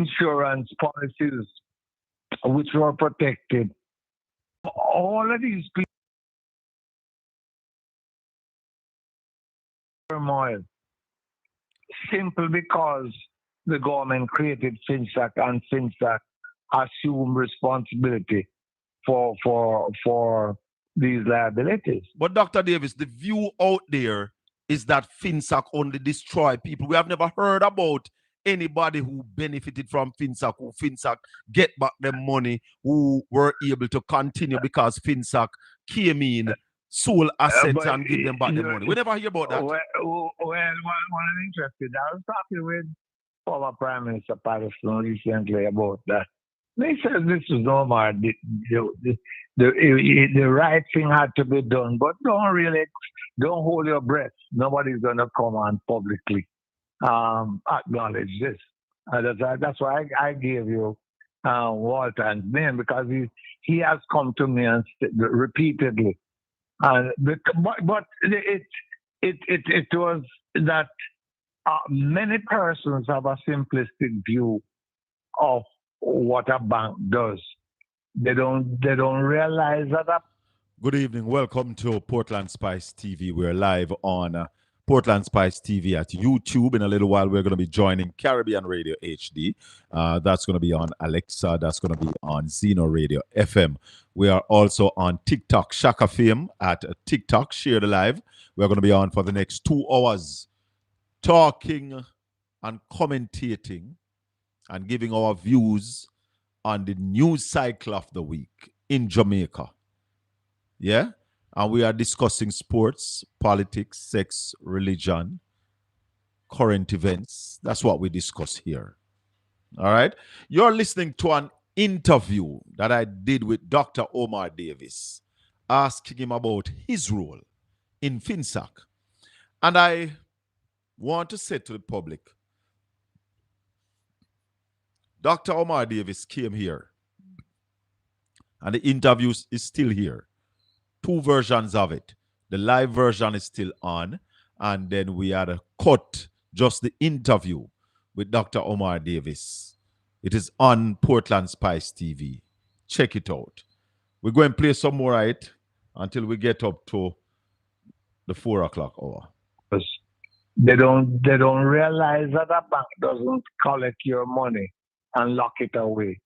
insurance policies which were protected. All of these people turmoil simply because the government created FinSac and FinSac assumed responsibility for these liabilities. But Dr. Davis, the view out there is that FinSac only destroy people. We have never heard about anybody who benefited from FinSac, who FinSac get back their money, who were able to continue because FinSac came in, sold assets and give them back the money. We never hear about that. Well, I'm interested. I was talking with former Prime Minister Patterson recently about that. They said this was Omar. The right thing had to be done, but don't hold your breath. Nobody's gonna come and publicly acknowledge this. That's why I gave you Walton's name, because he has come to me and repeatedly, but it was that many persons have a simplistic view of what a bank does. They don't realize that. Good evening. Welcome to Portland Spice TV. We're live on Portland Spice TV at YouTube. In a little while, we're going to be joining Caribbean Radio HD. That's going to be on Alexa. That's going to be on Zeno Radio FM. We are also on TikTok, Shaka Fame at TikTok. Share the live. We're going to be on for the next 2 hours talking and commentating and giving our views on the news cycle of the week in Jamaica. Yeah? And we are discussing sports, politics, sex, religion, current events. That's what we discuss here. All right? You're listening to an interview that I did with Dr. Omar Davis, asking him about his role in FinSac. And I want to say to the public, Dr. Omar Davis came here, and the interview is still here. 2 versions of it. The live version is still on, and then we had a cut, just the interview with Dr. Omar Davis. It is on Portland Spice TV. Check it out. We're going to play some more, right, until we get up to the 4 o'clock hour. They don't realize that a bank doesn't collect your money and lock it away,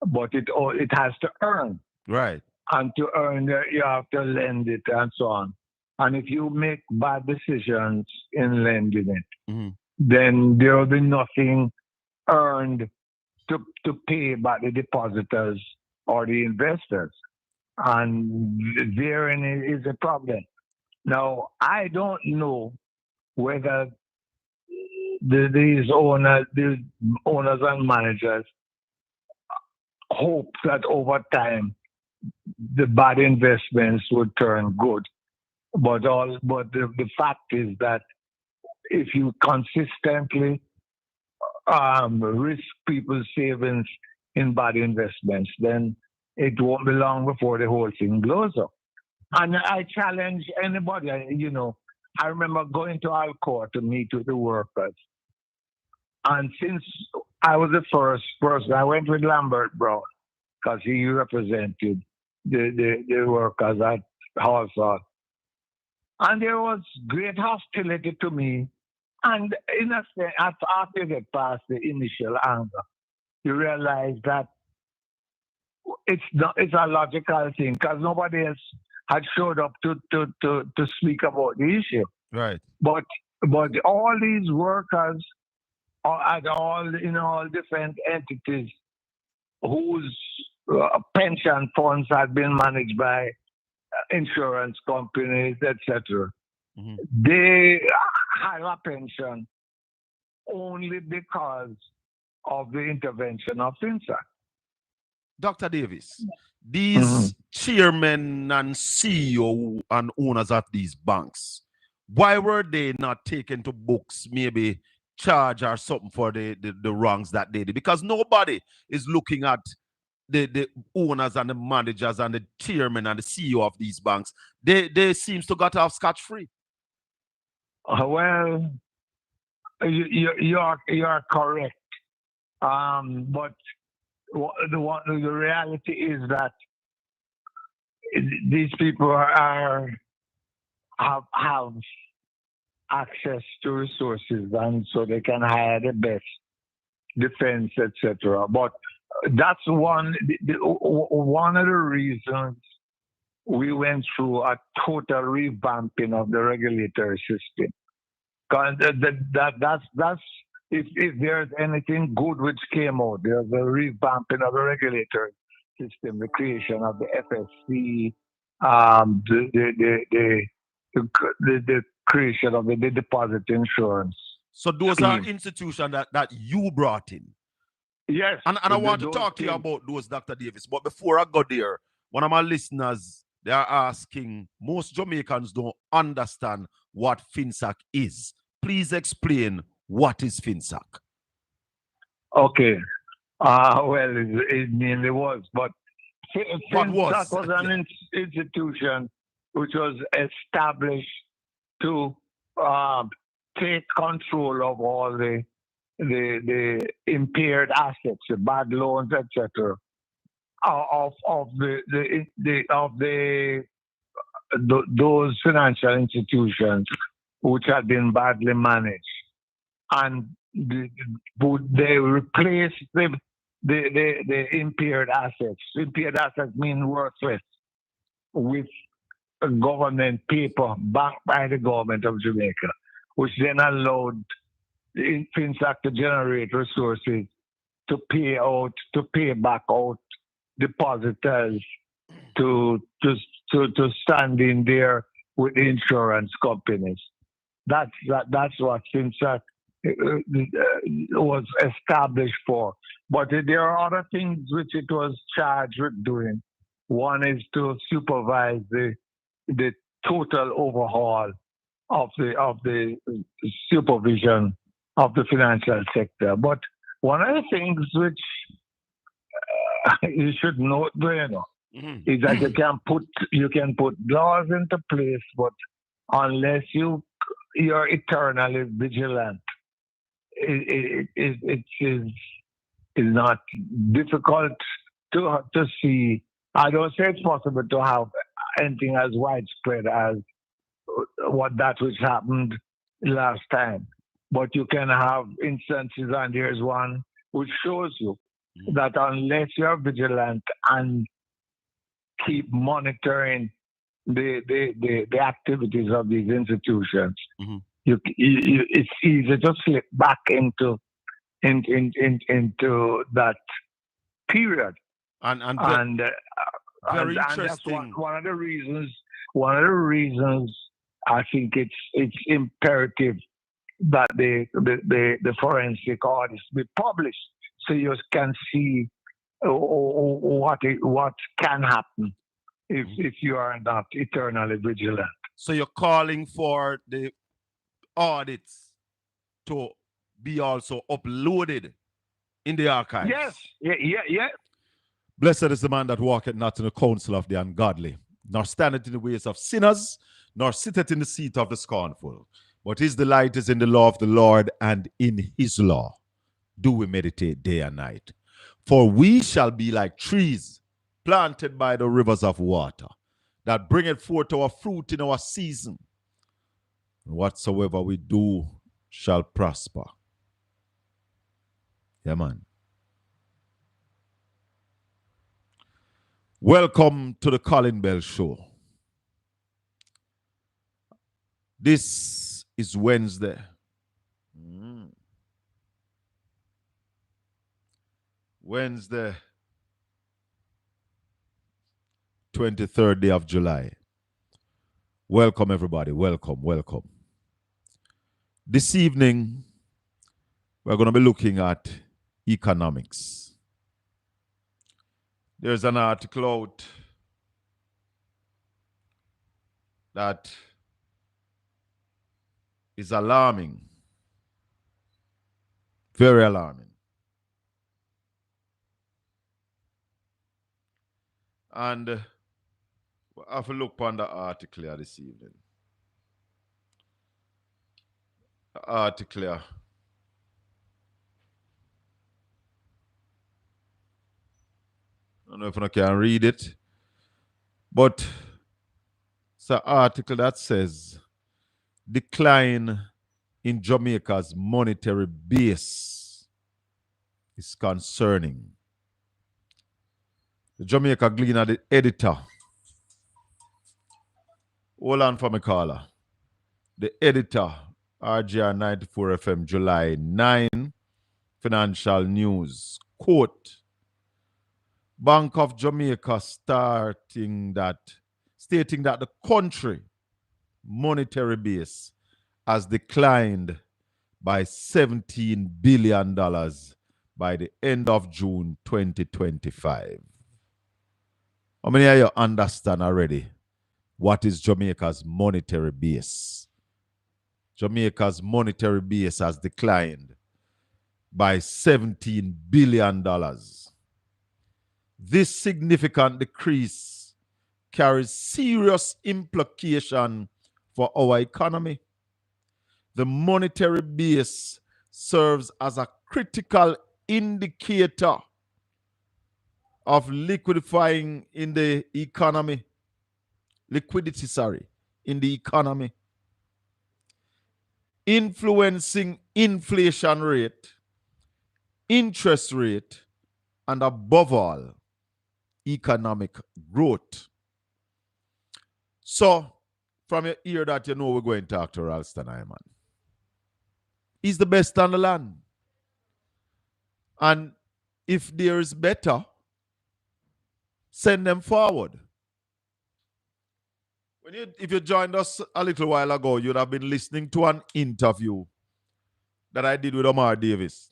but it has to earn. Right. And to earn it, you have to lend it and so on. And if you make bad decisions in lending it, then there will be nothing earned to pay back the depositors or the investors. And therein is a problem. Now, I don't know whether these owners and managers hope that over time the bad investments would turn good. But the fact is that if you consistently risk people's savings in bad investments, then it won't be long before the whole thing blows up. And I challenge anybody. I remember going to Alcoa to meet with the workers. And since I was the first person, I went with Lambert Brown because he represented the workers at Halsall. And there was great hostility to me. And in a sense, after you get past the initial anger, you realize that it's a logical thing because nobody else had showed up to speak about the issue. Right. But all these workers at all different entities whose pension funds had been managed by insurance companies, etc. They had a pension only because of the intervention of FinSac. Dr. Davis, these chairmen and CEO and owners of these banks, why were they not taken to books, maybe charge or something for the wrongs that they did? Because nobody is looking at the owners and the managers and the chairman and the CEO of these banks. They seems to got off scotch-free. Well, you are correct. But the reality is that these people have access to resources, and so they can hire the best defense, etc. But that's one of the reasons we went through a total revamping of the regulatory system. Because that's if there's anything good which came out, there's a revamping of the regulatory system, the creation of the FSC, the creation of the deposit insurance So those are scheme. institutions that you brought in. Yes, And I want to those talk to you things. about those, Dr. Davis. But before I go there, one of my listeners, they are asking, most Jamaicans don't understand what FinSac is. Please explain what is FinSac. Okay. Well, it mainly was, but What FinSac was? was an institution which was established to um, take control of all the impaired assets, the bad loans, etc., of those financial institutions which had been badly managed, and would they replace the impaired assets? Impaired assets mean worthless with government paper backed by the government of Jamaica, which then allowed the FinSac to generate resources to pay back out depositors to stand in there with the insurance companies. That's what FinSac was established for. But there are other things which it was charged with doing. One is to supervise the total overhaul of the supervision of the financial sector. But one of the things which you should note, Bueno, is that you can put laws into place, but unless you're eternally vigilant, it is not difficult to see. I don't say it's possible to have anything as widespread as what that which happened last time. But you can have instances, and there's one which shows you that unless you're vigilant and keep monitoring the activities of these institutions, it's easy to slip back into that period. And very And that's interesting. one of the reasons. One of the reasons I think it's imperative that the forensic audits be published so you can see what can happen if you are not eternally vigilant. So you're calling for the audits to be also uploaded in the archives. Yes, yeah. Blessed is the man that walketh not in the counsel of the ungodly, nor standeth in the ways of sinners, nor sitteth in the seat of the scornful. But his delight is in the law of the Lord, and in his law do we meditate day and night. For we shall be like trees planted by the rivers of water, that bringeth forth our fruit in our season. And whatsoever we do shall prosper. Yeah, man. Welcome to the Colin Bell Show. This is Wednesday. Wednesday, 23rd day of July. Welcome, everybody. Welcome. This evening, we're going to be looking at economics. There's an article out that is alarming, very alarming. And I have a look on the article here this evening. The article here don't know if I can read it, but it's an article that says decline in Jamaica's monetary base is concerning. The Jamaica Gleaner, the editor. Hold on for me, caller. The editor, RGR 94 FM, July 9, Financial News. Quote, Bank of Jamaica stating that the country monetary base has declined by $17 billion by the end of June 2025. How many of you understand already what is Jamaica's monetary base? Jamaica's monetary base has declined by $17 billion. This significant decrease carries serious implication for our economy. The monetary base serves as a critical indicator of liquidity in the economy, influencing inflation rate, interest rate, and above all, economic growth. So, from your ear that you know we're going to talk to Ralston Hyman. He's the best on the land. And if there is better, send them forward. If you joined us a little while ago, you'd have been listening to an interview that I did with Omar Davis.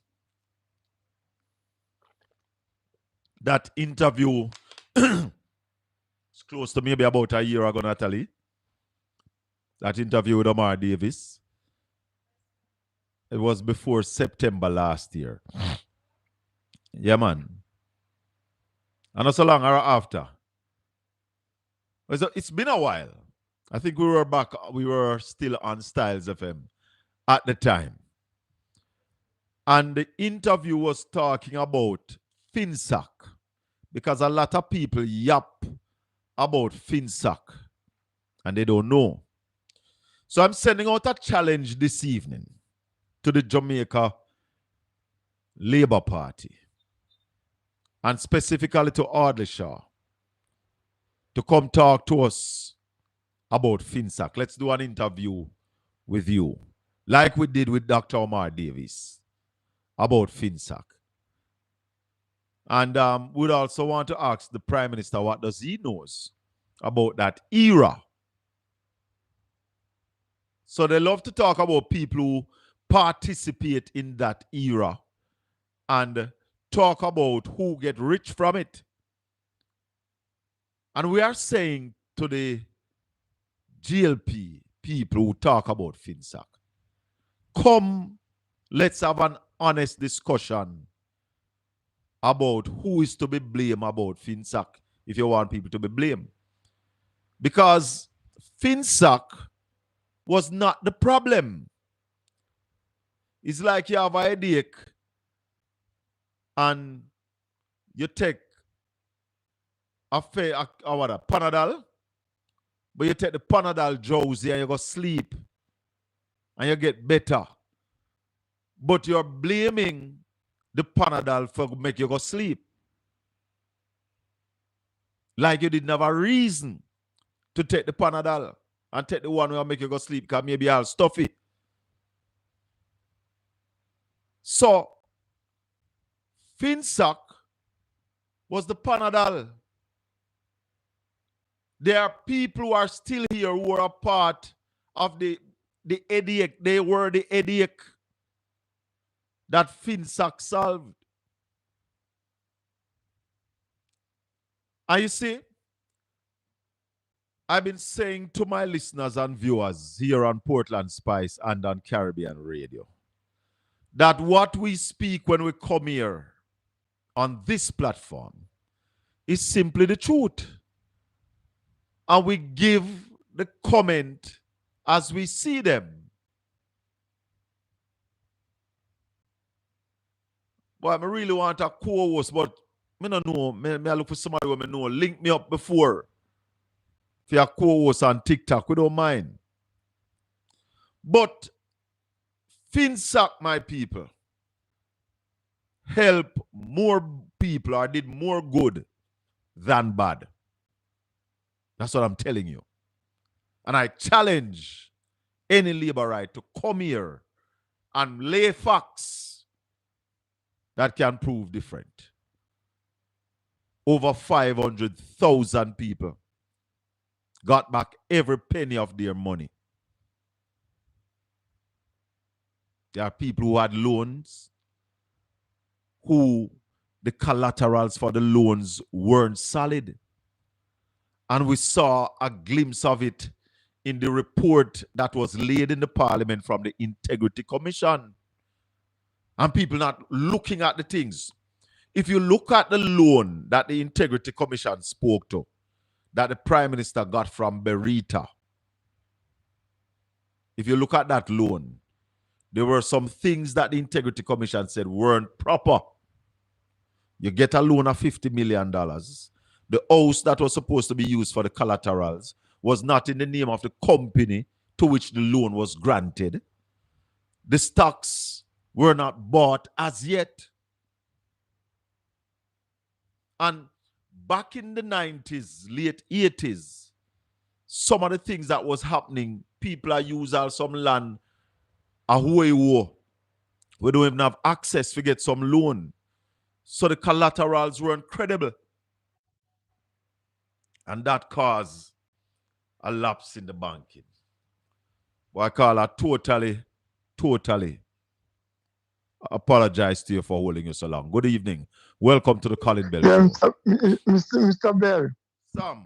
That interview is close to maybe about a year ago, Natalie. That interview with Omar Davis. It was before September last year. Yeah, man. And not so long after. It's been a while. I think we were still on Styles FM at the time. And the interview was talking about Finsac, because a lot of people yap about Finsac and they don't know. So I'm sending out a challenge this evening to the Jamaica Labour Party and specifically to Audley Shaw to come talk to us about Finsac. Let's do an interview with you, like we did with Dr. Omar Davis about Finsac. And we'd also want to ask the Prime Minister what does he knows about that era. So they love to talk about people who participate in that era and talk about who get rich from it. And we are saying to the GLP people who talk about Finsac, come, let's have an honest discussion about who is to be blamed about Finsac, if you want people to be blamed. Because Finsac was not the problem. It's like you have a headache and you take a Panadol, but you take the Panadol drowsy and you go sleep and you get better. But you're blaming the Panadol for make you go sleep. Like you didn't have a reason to take the Panadol and take the one who will make you go sleep because maybe all stuffy. So, Finsac was the Panadol. There are people who are still here who are a part of the headache. They were the headache that Finsac solved. And you see, I've been saying to my listeners and viewers here on Portland Spice and on Caribbean Radio that what we speak when we come here on this platform is simply the truth. And we give the comment as we see them. Well, I really want a co-host, but I don't know. I look for somebody who I know. Link me up before. If you're a co-host on TikTok, we don't mind. But Finsac, my people, help more people or did more good than bad. That's what I'm telling you. And I challenge any labor right to come here and lay facts that can prove different. Over 500,000 people got back every penny of their money. There are people who had loans who the collaterals for the loans weren't solid. And we saw a glimpse of it in the report that was laid in the parliament from the Integrity Commission. And people not looking at the things. If you look at the loan that the Integrity Commission spoke to, that the Prime Minister got from Berita, if you look at that loan, there were some things that the Integrity Commission said weren't proper. You get a loan of $50 million. The house that was supposed to be used for the collaterals was not in the name of the company to which the loan was granted. The stocks were not bought as yet. And back in the 90s, late 80s, some of the things that was happening, people are using some land we don't even have access to get some loan. So the collaterals were incredible. And that caused a lapse in the banking. What I call a totally apologize to you for holding you so long. Good evening. Welcome to the Colin Bell Show. Mr. Bell. Sam.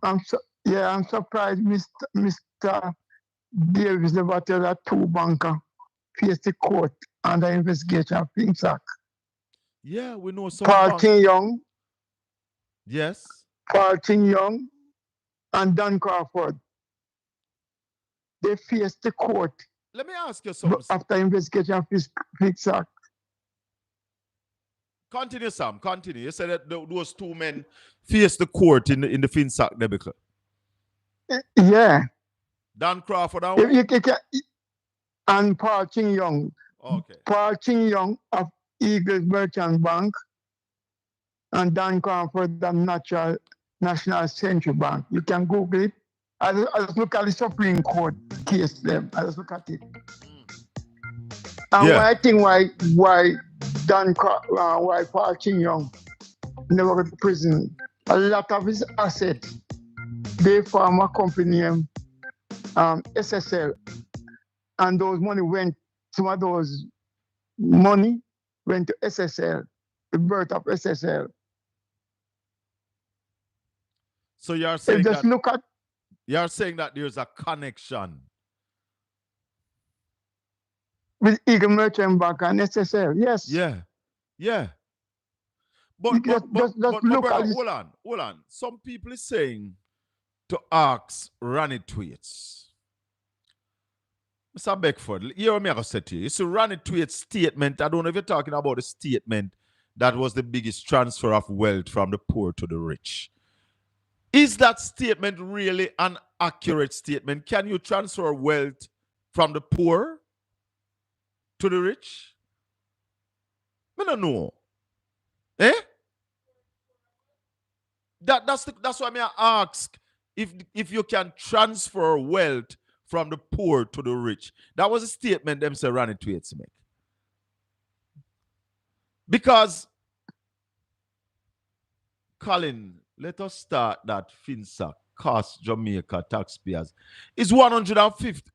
I'm surprised Mr. Davis never tell that two banker face the court under investigation of Finsac. Yeah, we know some. Paul Ting Young. Yes. Paul Ting Young and Dan Crawford. They faced the court. Let me ask you something. After investigation of Finsac. Continue, Sam. Continue. You said that those two men faced the court in the Finsac debacle. Yeah. Dan Crawford and Paul Ting Young. Okay. Paul Ting Young of Eagles Merchant Bank and Dan Crawford of National Central Bank. You can Google it. I just look at the Supreme Court case them. I just look at it. And I think why Paul Ting Young never went to prison. A lot of his assets, they form a company SSL. And some of those money went to SSL, the birth of SSL. So you're saying you're saying that there's a connection with Eagle Merchant Bank and SSL, yes. Yeah. But brother, hold on. Some people are saying to ask Ronnie Tweets. Mr. Beckford, hear what I say to you. It's a Ronnie Tweets statement. I don't know if you're talking about a statement that was the biggest transfer of wealth from the poor to the rich. Is that statement really an accurate statement? Can you transfer wealth from the poor to the rich? I don't know. That's why I ask if you can transfer wealth from the poor to the rich. That was a statement them say Ronnie Tweets make. Because, Colin, let us start that Finsac cost Jamaica taxpayers. It's 150.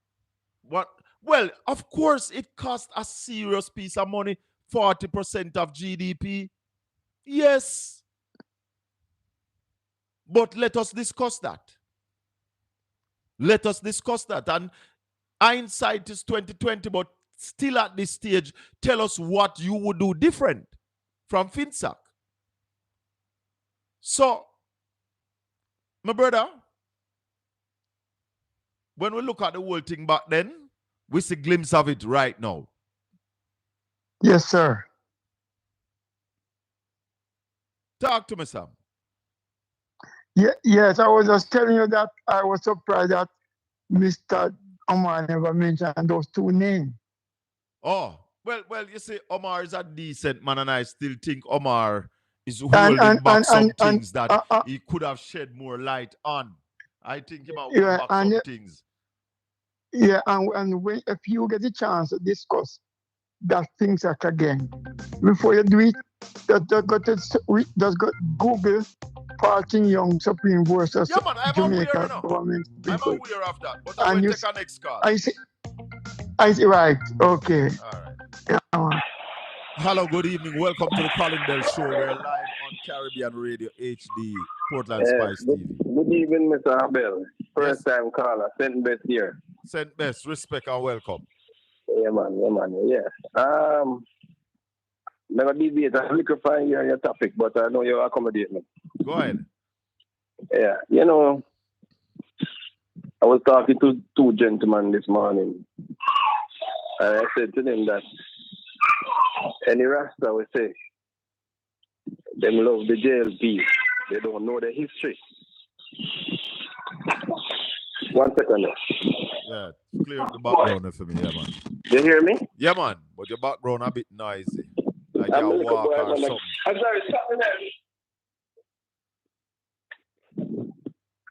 What? Well, of course, it cost a serious piece of money, 40% of GDP. Yes. But let us discuss that. And hindsight is 2020, but still at this stage, tell us what you would do different from Finsac. So, my brother, when we look at the whole thing back then, we see a glimpse of it right now. Yes, sir. Talk to me, Sam. Yes, I was just telling you that I was surprised that Mr. Omar never mentioned those two names. Oh, well, you see, Omar is a decent man, and I still think Omar is And holding back some and things that he could have shed more light on. I think he might hold yeah, back and some things. yeah, and when if you get a chance to discuss that things like again, before you do it, just go Google Parting Young Supreme versus Yeah, man, I'm Jamaica aware now. government. I'm aware of that, but I'm And going to you, take our next call. I see, right, okay. All right. Yeah. Hello, good evening. Welcome to the Colin Bell Show. We're live on Caribbean Radio HD, Portland Spice TV. Good evening, Mr. Abel. First time caller, St. Best here. St. Best, respect and welcome. Yeah, man. Never deviate a little fine your topic, but I know you accommodate me. Go ahead. Yeah, you know, I was talking to two gentlemen this morning, and I said to them that any Rasta would say, them love the JLP. They don't know the history. 1 second. Yeah, clear the background for me, yeah, man. You hear me? Yeah, man, but your background a bit noisy. Like I'm you walk or man. something. I'm sorry, stop me there.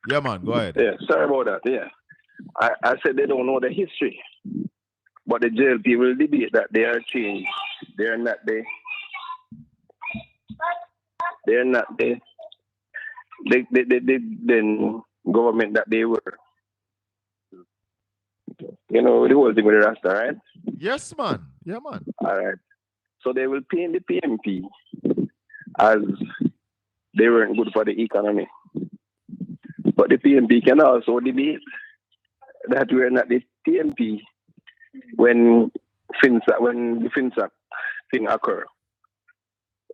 Yeah, man, go ahead. Yeah, sorry about that, yeah. I said they don't know the history. But the JLP will debate that they are changed. They're not the government that they were. You know, the whole thing with the Rasta, right? Yes, man. Yeah, man. All right. So they will paint the PMP as they weren't good for the economy. But the PMP can also debate that we're not the PMP when the Finsac thing occurred.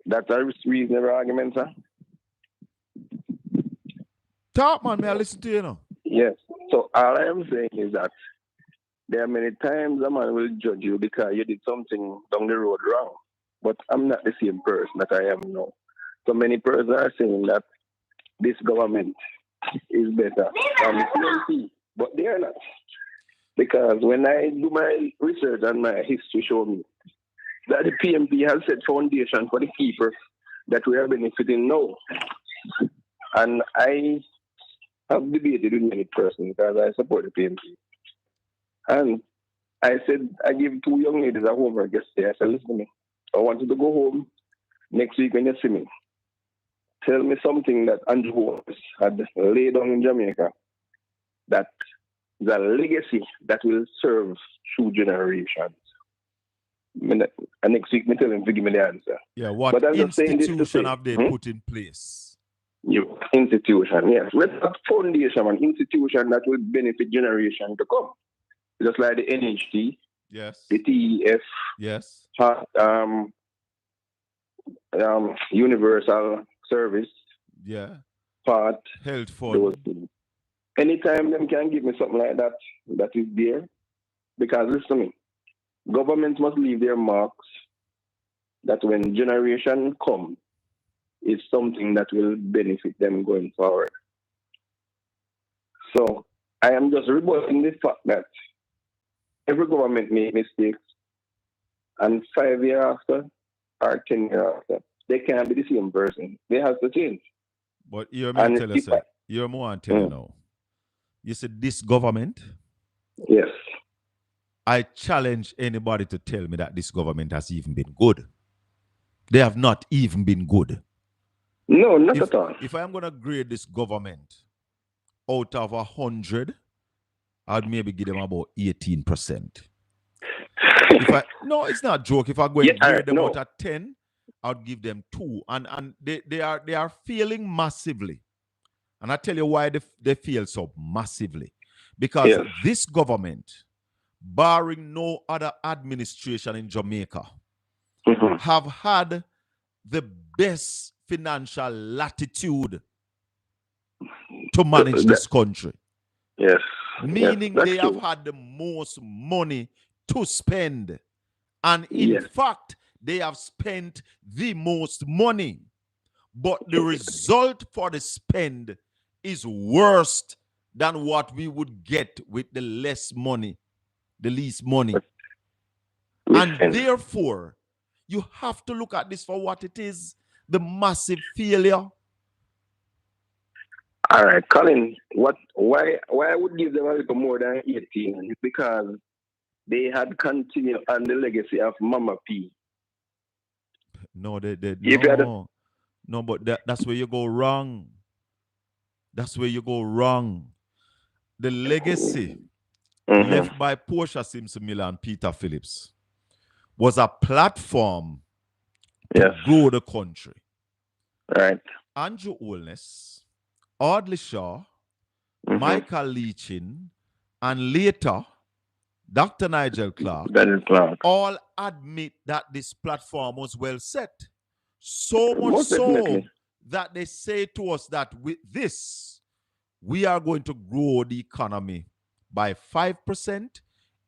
That's a reasonable argument, sir. Talk, man. May I listen to you now? Yes. So all I am saying is that there are many times a man will judge you because you did something down the road wrong. But I'm not the same person that I am now. So many persons are saying that this government is better than the PMP, but they are not. Because when I do my research and my history show me that the PMP has set foundation for the people that we are benefiting now. And I have debated with many persons because I support the PMP. And I said, I give two young ladies a homework yesterday. I said, listen to me. I want you to go home next week when you see me. Tell me something that Andrew Holmes had laid down in Jamaica that is a legacy that will serve through generations. And next week, I tell him to give me the answer. Yeah, what institution have they put in place? Institution, yes. With a foundation, an institution that will benefit generation to come. Just like the NHT, yes, the TEF, yes, Universal Service, yeah, part, health fund. Anytime them can give me something like that, that is there. Because listen to me, governments must leave their marks that when generation come, it's something that will benefit them going forward. So I am just rebutting the fact that every government makes mistakes, and 5 years after or 10 years after, they can't be the same person. They have to change. But you're me tell you, sir. You're more and tell you now. You said this government? Yes. I challenge anybody to tell me that this government has even been good. They have not even been good. No, not at all. If I am going to grade this government out of 100, I'd maybe give them about 18%. No, it's not a joke. If I go and grade them out of 10, I'd give them 2. And they are failing massively. And I tell you why they fail so massively. Because this government, barring no other administration in Jamaica, have had the best financial latitude to manage this country. Yes. Meaning they have had the most money to spend. And in fact, they have spent the most money. but the result for the spend is worse than what we would get with the least money. And therefore, you have to look at this for what it is, the massive failure. All right, Colin, why I would give them a little more than 18 is because they had continued on the legacy of Mama P. No, no, but that's where you go wrong. That's where you go wrong. The legacy left by Portia Simpson Miller and Peter Phillips was a platform to grow the country. Right. Andrew Holness, Audley Shaw, Michael Leachin, and later Dr. Nigel Clark all admit that this platform was well set. So much so that they say to us that with this, we are going to grow the economy by 5%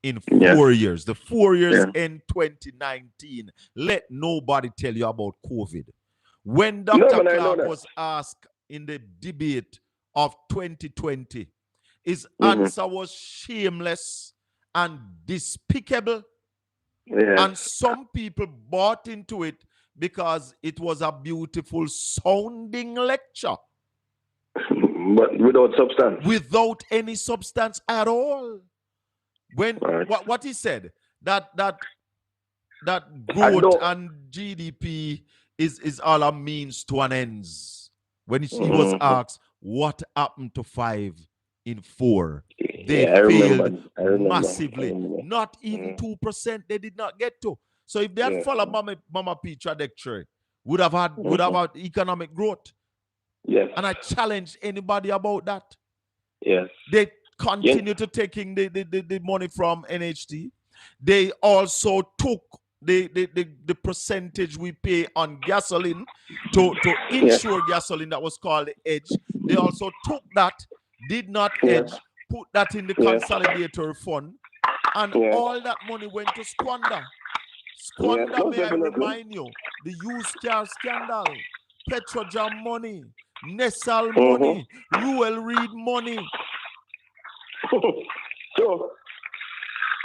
in 4 years. The 4 years in 2019. Let nobody tell you about COVID. When Dr. Clark was asked in the debate of 2020, his answer was shameless and despicable. And some people bought into it because it was a beautiful sounding lecture. But without substance. Without any substance at all. When what he said, that growth and GDP is all a means to an ends. When he was asked what happened to 5 in 4, they failed massively. Not even 2% they did not get to. So if they had followed Mama P trajectory, would have had economic growth. Yes. And I challenge anybody about that. Yes. They continue to taking the money from NHT. They also took the percentage we pay on gasoline to insure gasoline that was called the edge. They also took that, did not edge, put that in the consolidator fund, and all that money went to squander. Squander, may I remind you, the used car scandal, Petrojam money, Nessal money, Ruel Reed money,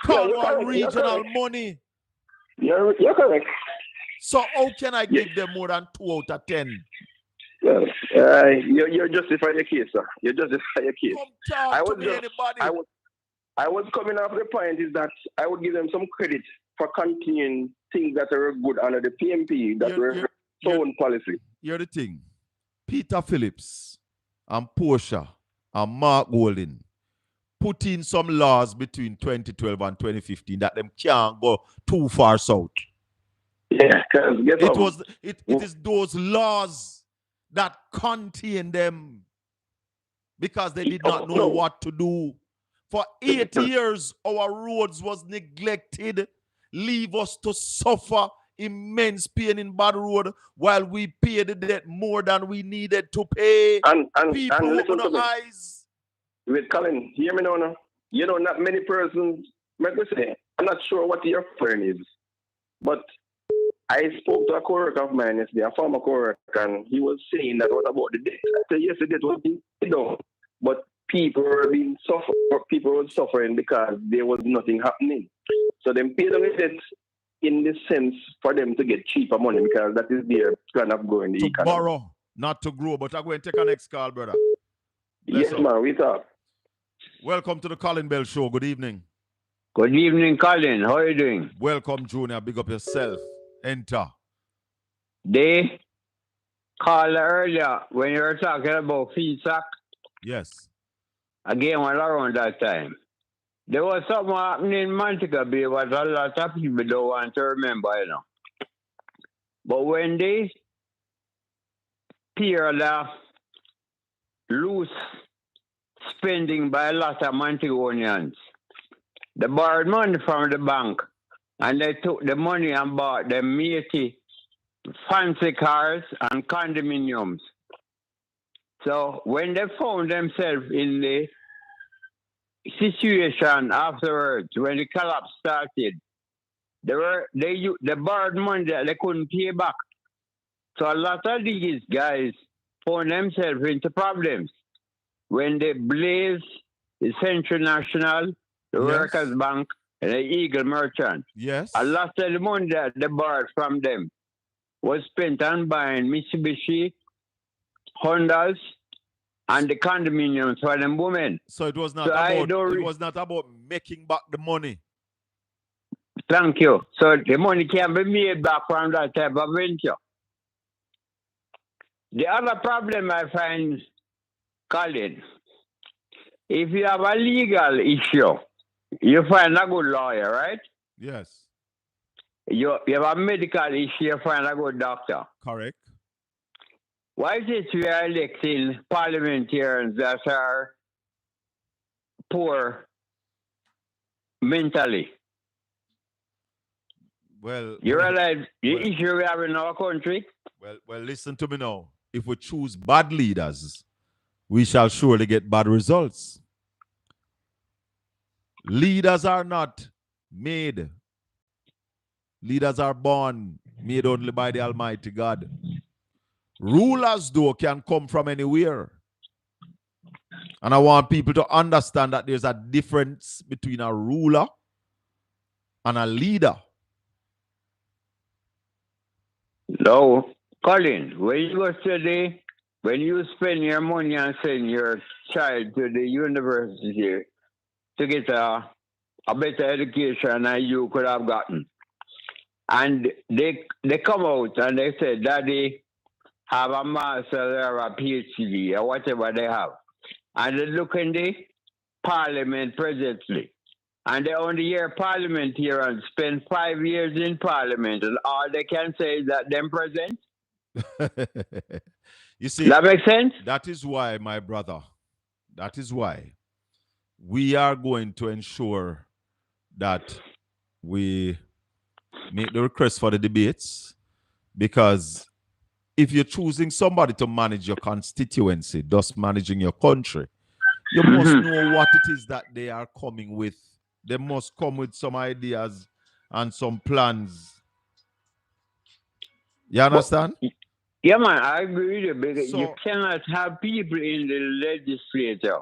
Cornwall regional money. You're correct. So how can I give them more than 2 out of 10? Well, you're justifying your case, sir. You're justifying your case. Come talk to me, anybody. I was coming off the point is that I would give them some credit for continuing things that are good under the PMP that were sound policy. Here's the thing. Peter Phillips and Portia and Mark Golding put in some laws between 2012 and 2015 that them can't go too far south. Yeah, because it is those laws that contain them because they did not know what to do. For 8 years, our roads was neglected, leave us to suffer immense pain in bad road while we pay the debt more than we needed to pay. And people listen open to their me. eyes. Wait, Colin, hear me now. You know, not many persons, like I say, I'm not sure what your offering is, but I spoke to a co-worker of mine yesterday, a former co-worker, and he was saying that what about the debt? I said, yes, the debt was being paid down, but people were suffering because there was nothing happening. So them paid down the debt in the sense for them to get cheaper money because that is their plan of growing the economy. To borrow, not to grow. But I'm going to take our next call, brother. Yes, man, we talk. Welcome to the Colin Bell Show. Good evening. Good evening, Colin. How are you doing? Welcome, Junior. Big up yourself. Enter. They called earlier when you were talking about Financ. Yes. Again, well, around that time. There was something happening in Montego Bay what a lot of people don't want to remember, you know. But when they period of loose spending by a lot of Montegonians, they borrowed money from the bank and they took the money and bought them matey fancy cars and condominiums. So when they found themselves in the situation afterwards, when the collapse started, they borrowed money that they couldn't pay back. So a lot of these guys found themselves into problems when they blaze the Central National, the Workers Bank, and the Eagle Merchant. Yes. A lot of the money that they borrowed from them was spent on buying Mitsubishi, Hondas, and the condominiums for them women. So it was not about making back the money. Thank you. So the money can be made back from that type of venture. The other problem I find, Colin, if you have a legal issue, you find a good lawyer, right? Yes. You have a medical issue, you find a good doctor. Correct. Why is it we are electing parliamentarians that are poor mentally? Well, you realize the issue we have in our country? Well, listen to me now. If we choose bad leaders, we shall surely get bad results. Leaders are not made. Leaders are born, made only by the Almighty God. Rulers, though, can come from anywhere. And I want people to understand that there's a difference between a ruler and a leader. No, Colin, when you go study, when you spend your money and send your child to the university to get a better education than you could have gotten, and they come out and they say, Daddy, have a master or a PhD or whatever they have, and they look in the parliament presently, and they only hear parliamentarians spend 5 years in parliament, and all they can say is that them present. You see, that makes sense? That is why, my brother, that is why we are going to ensure that we make the request for the debates, because if you're choosing somebody to manage your constituency, thus managing your country, you must know what it is that they are coming with. They must come with some ideas and some plans. You understand? Yeah, man, I agree with you, because you cannot have people in the legislature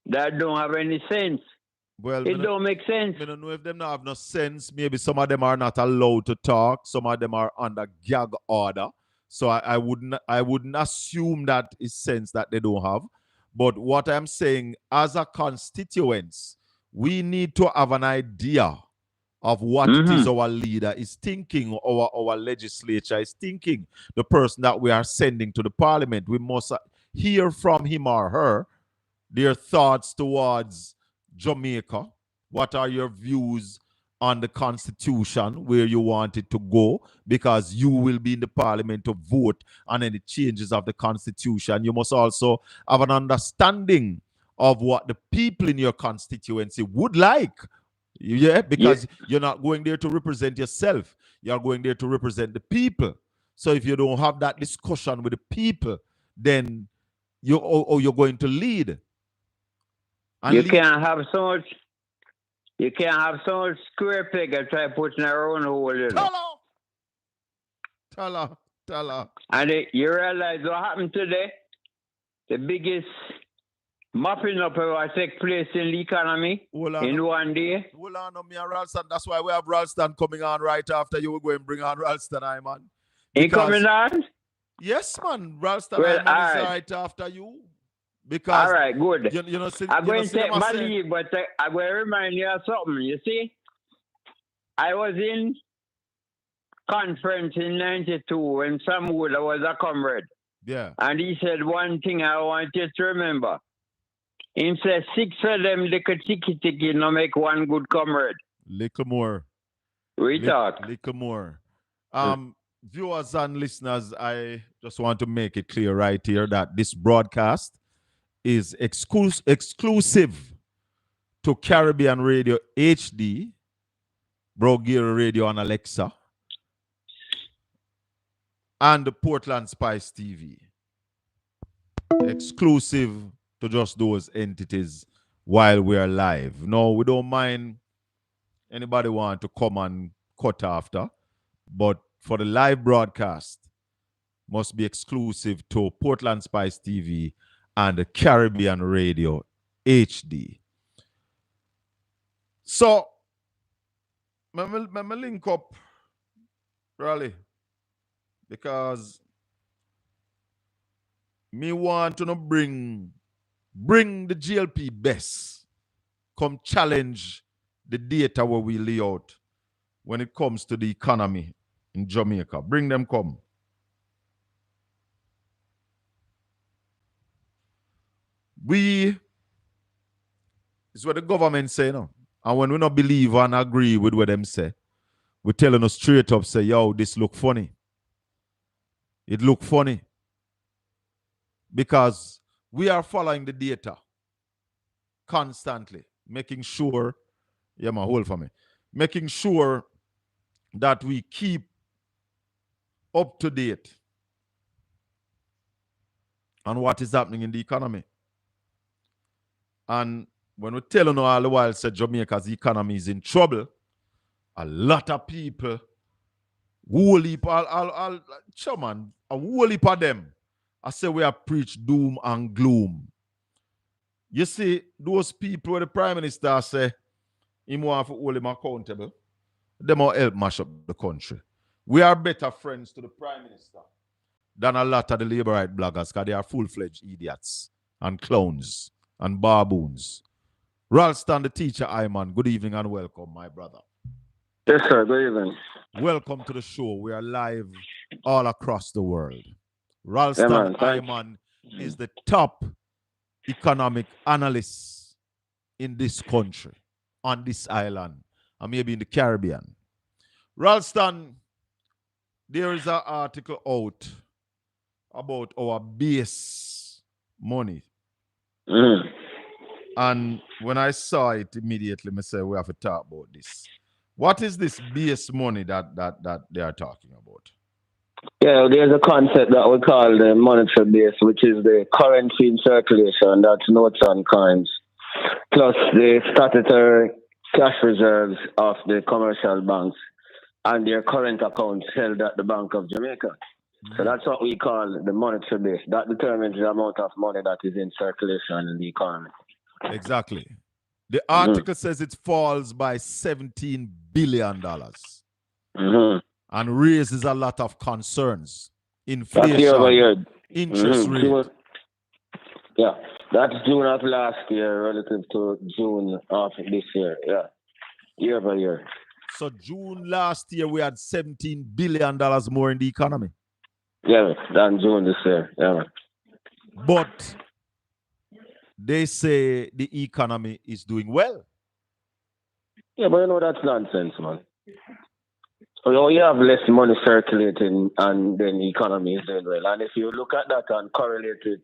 that don't have any sense. Well, it don't make sense. I don't know if them don't have no sense. Maybe some of them are not allowed to talk. Some of them are under gag order. So I wouldn't assume that is sense that they don't have. But what I'm saying, as a constituents, we need to have an idea of what it is our leader is thinking, our legislature is thinking, the person that we are sending to the parliament. We must hear from him or her their thoughts towards Jamaica. What are your views on the Constitution, where you want it to go? Because you will be in the parliament to vote on any changes of the Constitution. You must also have an understanding of what the people in your constituency would like. Yeah, because you're not going there to represent yourself. You're going there to represent the people. So if you don't have that discussion with the people, then you're going to lead. And you can't have so much square peg and try putting our own hole in it. Tell her. And you realize what happened today? The biggest mopping up will take place in the economy in one day. Hold on, me and Ralston. That's why we have Ralston coming on right after you. We're going to bring on Ralston, man. He coming on? Yes, man. Ralston is right after you. Because all right, good. I'm going to take my leave, but I'm going to remind you of something. You see, I was in conference in 92 when Sam Wood was a comrade. Yeah. And he said one thing I want you to remember. He said 6 of them little ticky no make one good comrade. Little more. Little more. Viewers and listeners, I just want to make it clear right here that this broadcast is exclusive to Caribbean Radio HD, Bulgaria Radio and Alexa, and the Portland Spice TV. Exclusive to just those entities while we are live. No, we don't mind anybody want to come and cut after, but for the live broadcast, must be exclusive to Portland Spice TV and Caribbean Radio HD. So, me link up, really, because me want to bring the GLP best, come challenge the data where we lay out when it comes to the economy in Jamaica. Bring them come. Is what the government say, no? And when we not believe and agree with what them say, we're telling us straight up, say, yo, this look funny. It look funny. Because we are following the data constantly, making sure, hold for me, making sure that we keep up to date on what is happening in the economy. And when we're telling you all the while that Jamaica's economy is in trouble, a lot of people, a whole heap of them, I say we have preached doom and gloom. You see, those people where the Prime Minister say he want to hold him accountable, they will help mash up the country. We are better friends to the Prime Minister than a lot of the labor right bloggers because they are full-fledged idiots and clowns and baboons. Ralston, the teacher, Iman, good evening and welcome, my brother. Yes, sir. Good evening. Welcome to the show. We are live all across the world. Ralston Iman is the top economic analyst in this country, on this island, and maybe in the Caribbean. Ralston, there is an article out about our base money. And when I saw it immediately, I said, we have to talk about this. What is this base money that they are talking about? Yeah, there's a concept that we call the monetary base, which is the currency in circulation, that's notes and coins, plus the statutory cash reserves of the commercial banks and their current accounts held at the Bank of Jamaica. So that's what we call the monetary base. That determines the amount of money that is in circulation in the economy. Exactly. The article says it falls by $17 billion and raises a lot of concerns. Inflation, interest rate. Yeah, that's June of last year relative to June of this year. Yeah, year by year. So June last year, we had $17 billion more in the economy. Yeah, than June this year. Yeah. But they say the economy is doing well. Yeah, but you know that's nonsense, man. So you have less money circulating and then the economy is doing well. And if you look at that and correlate it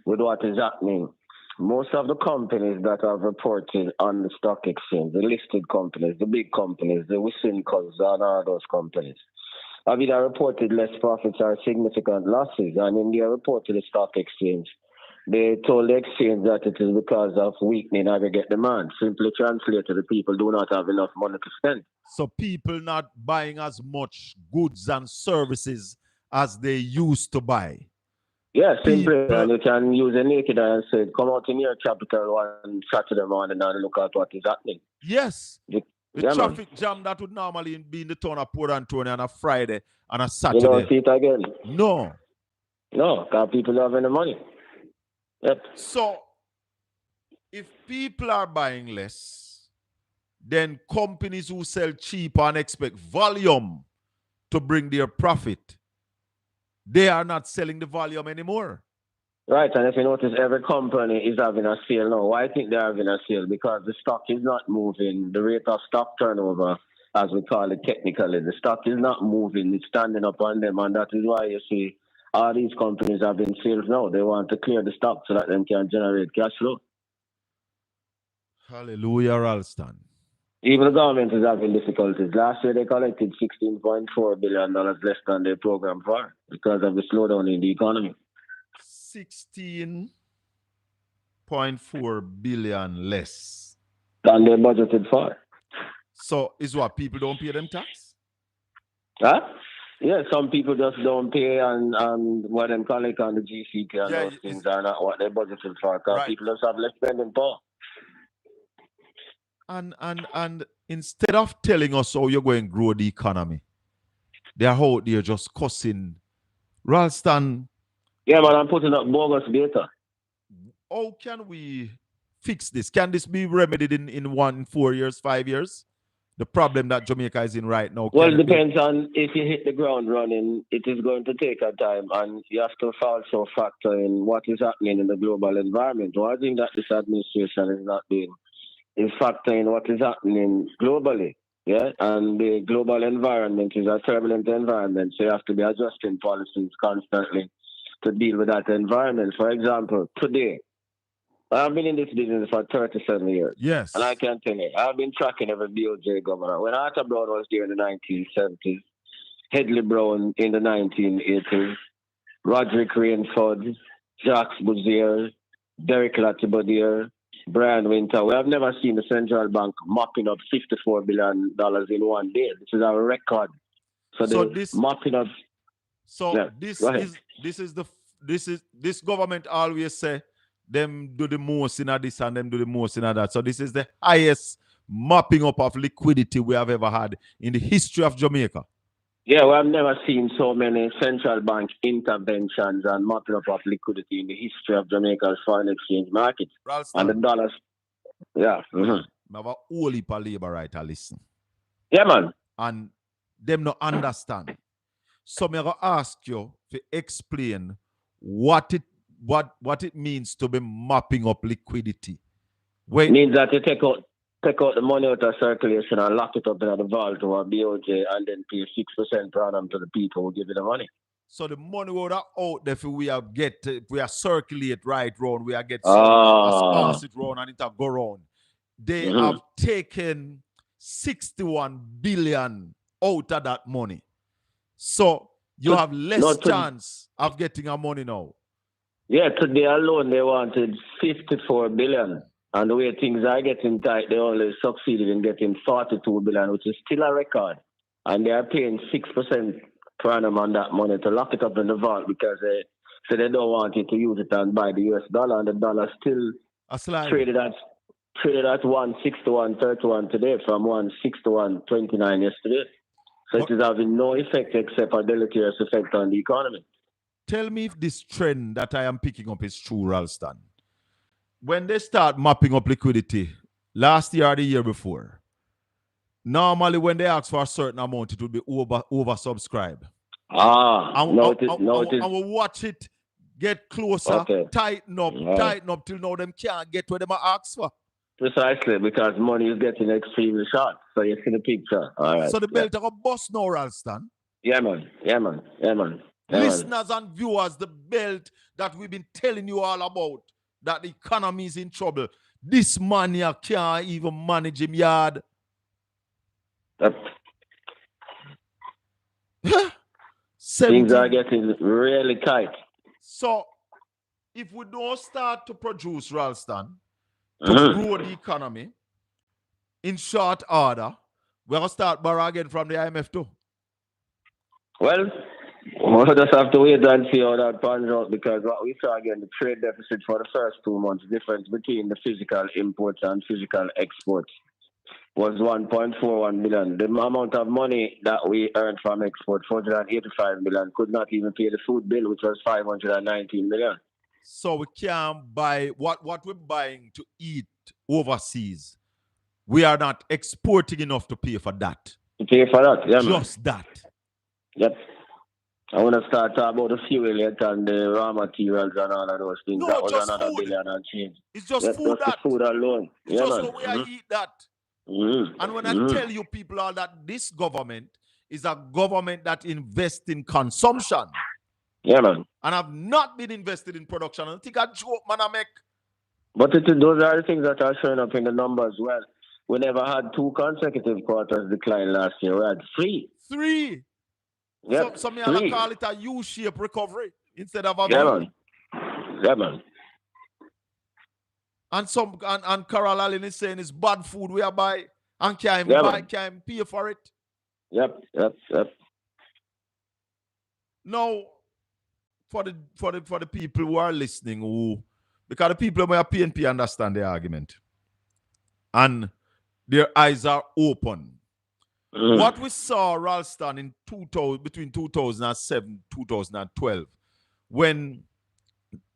with what is happening, most of the companies that have reported on the stock exchange, the listed companies, the big companies, the Wissincos and all those companies, have either reported less profits or significant losses. And in their report to the stock exchange, they told the exchange that it is because of weakening aggregate demand. Simply translated, the people do not have enough money to spend. So people not buying as much goods and services as they used to buy. Yeah, simply. And you can use a naked eye and say, come out in your capital one Saturday morning and look at what is happening. Yes. The traffic jam that would normally be in the town of Port Antonio on a Friday and a Saturday. You don't see it again? No. No, because people don't have any money. Yep. So, if people are buying less, then companies who sell cheap and expect volume to bring their profit, they are not selling the volume anymore. Right, and if you notice, every company is having a sale now. Why I think they're having a sale? Because the stock is not moving. The rate of stock turnover, as we call it technically, the stock is not moving. It's standing up on them, and that is why you see all these companies have been sales now. They want to clear the stock so that they can generate cash flow. Hallelujah, Ralston. Even the government is having difficulties. Last year, they collected $16.4 billion less than they programmed for because of the slowdown in the economy. 16.4 billion less than they budgeted for. So is what people don't pay them tax? Huh? Yeah, some people just don't pay and what them call it on the GCP and Yeah, those things are not what they budgeted for. Because right. people just have less spending power. And instead of telling us how you're going to grow the economy, they're out there just cussing. Ralston, Yeah, man, I'm putting up bogus data. how can we fix this? Can this be remedied in 4 years, 5 years? The problem that Jamaica is in right now. Well, it depends on if you hit the ground running. It is going to take a time, and you have to also factor in what is happening in the global environment. One thing that this administration is not doing is factoring what is happening globally. Yeah, and the global environment is a turbulent environment, so you have to be adjusting policies constantly to deal with that environment. For example, today, I've been in this business for 37 years. Yes. And I can tell you, I've been tracking every BOJ governor. When Arthur Brown was there in the 1970s, Headley Brown in the 1980s, Roderick Rainford, Jacques Bouzier, Derek Latibodier, Brian Winter. We have never seen the central bank mopping up $54 billion in one day. This is our record. So this mopping up. So yeah, this government always say them do the most in this and them do the most in that. So this is the highest mopping up of liquidity we have ever had in the history of Jamaica. Yeah, we have never seen so many central bank interventions and mopping up of liquidity in the history of Jamaica's foreign exchange market. Ralston, and the dollars. Yeah. Mm-hmm. Have a whole heap of labor writer listen. Yeah, man. And them not understand. So I'm going to ask you to explain what it means to be mopping up liquidity. It means that you take out the money out of circulation and lock it up in the vault or BOJ and then pay 6% per annum to the people who give you the money. So the money would out there if we are circulate right round, we are get pass it round and it go round. They have taken 61 billion out of that money. So you have less chance of getting our money now. Yeah, today alone they wanted 54 billion. And the way things are getting tight, they only succeeded in getting 42 billion, which is still a record. And they are paying 6% per annum on that money to lock it up in the vault because they don't want you to use it and buy the US dollar. And the dollar still traded at 161.31 today from 161.29 yesterday. So it is having no effect except a deleterious effect on the economy. Tell me if this trend that I am picking up is true, Ralston. When they start mopping up liquidity, last year or the year before, normally when they ask for a certain amount, it will be oversubscribed. And we'll watch it get closer, tighten up till now them can't get where they ask for. Precisely, because money is getting extremely short. So you see the picture. All right. So the belt are bust now, Ralston. Yeah, man. Listeners and viewers, the belt that we've been telling you all about, that the economy is in trouble. This man here can't even manage him yard. Things are getting really tight. So, if we don't start to produce, Ralston, to grow the economy in short order, we're going to start borrow again from the IMF too. Well, we'll just have to wait and see how that pans out, because what we saw again, the trade deficit for the first 2 months, difference between the physical imports and physical exports was 1.41 billion. The amount of money that we earned from export, 485 million, could not even pay the food bill, which was 519 million. So we can't buy what we're buying to eat overseas. We are not exporting enough to pay for that. To pay for that, yeah. Just that. Yep. I want to start talking about the fuel yet and the raw materials and all of those things. No, that was just another food. billion and change. It's just food. Just the food alone. It's just the way I eat that. And when I tell you people all that this government is a government that invests in consumption. Yeah, man. And I've not been invested in production. I think I joke, man, I make. But those are the things that are showing up in the numbers. Well, we never had 2 consecutive quarters decline last year. We had 3. 3. Yep, so me I call it a U-shaped recovery instead of a Yeah, man. And Carol Allen is saying it's bad food we are buy and can't pay for it. Yep. Now, for the people who are listening, because the people who are PNP understand the argument, and their eyes are open. What we saw Ralston in between 2007 2012, when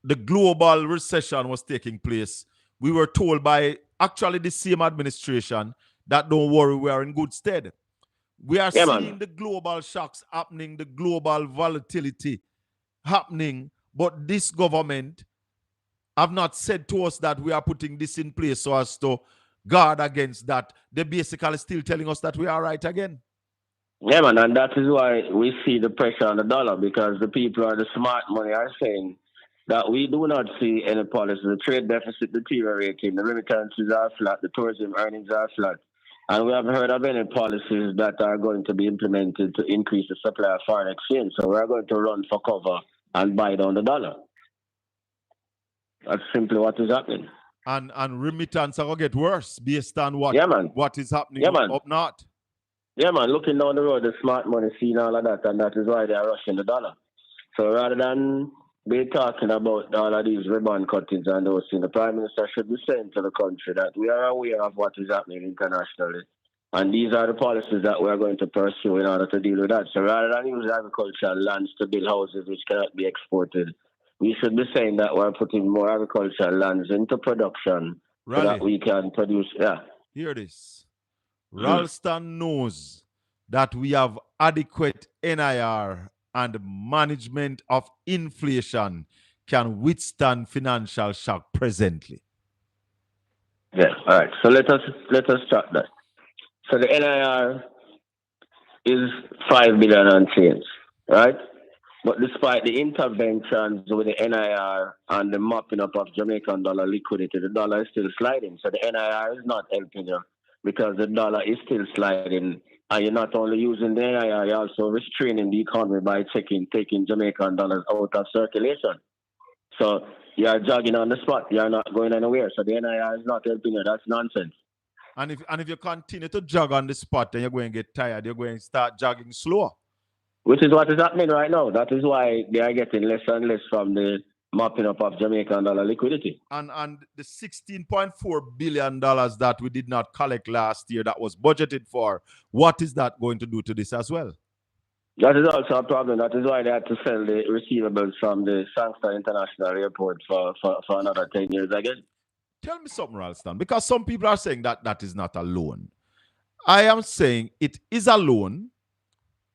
the global recession was taking place, we were told by actually the same administration that don't worry, we are in good stead. We are seeing the global shocks happening, the global volatility happening, but this government have not said to us that we are putting this in place so as to guard against that. They're basically still telling us that we are right again. Yeah, man, and that is why we see the pressure on the dollar, because the people are the smart money are saying that we do not see any policy. The trade deficit deteriorating, the remittances are flat, the tourism earnings are flat. And we haven't heard of any policies that are going to be implemented to increase the supply of foreign exchange. So we're going to run for cover and buy down the dollar. That's simply what is happening. And remittance are going to get worse based on what is happening up north. Yeah, man, looking down the road, the smart money seeing all of that, and that is why they are rushing the dollar. So rather than be talking about all of these ribbon cuttings and those things, the Prime Minister should be saying to the country that we are aware of what is happening internationally. And these are the policies that we are going to pursue in order to deal with that. So rather than use agricultural lands to build houses which cannot be exported, we should be saying that we're putting more agricultural lands into production so that we can produce. Yeah. Hear this. Ralston knows that we have adequate NIR and management of inflation can withstand financial shock presently. Yeah, all right. So let us start that. So the NIR is 5 billion and change, right? But despite the interventions with the NIR and the mopping up of Jamaican dollar liquidity, the dollar is still sliding. So the NIR is not helping you, because the dollar is still sliding, and you're not only using the NIR, you're also restraining the economy by taking Jamaican dollars out of circulation. So you're jogging on the spot. You're not going anywhere. So the NIR is not helping you. That's nonsense. And if you continue to jog on the spot, then you're going to get tired. You're going to start jogging slower. Which is what is happening right now. That is why they are getting less and less from the mopping up of Jamaican dollar liquidity. And the $16.4 billion that we did not collect last year that was budgeted for, what is that going to do to this as well? That is also a problem. That is why they had to sell the receivables from the Sangster International Airport for another 10 years again. Tell me something, Ralston, because some people are saying that that is not a loan. I am saying it is a loan,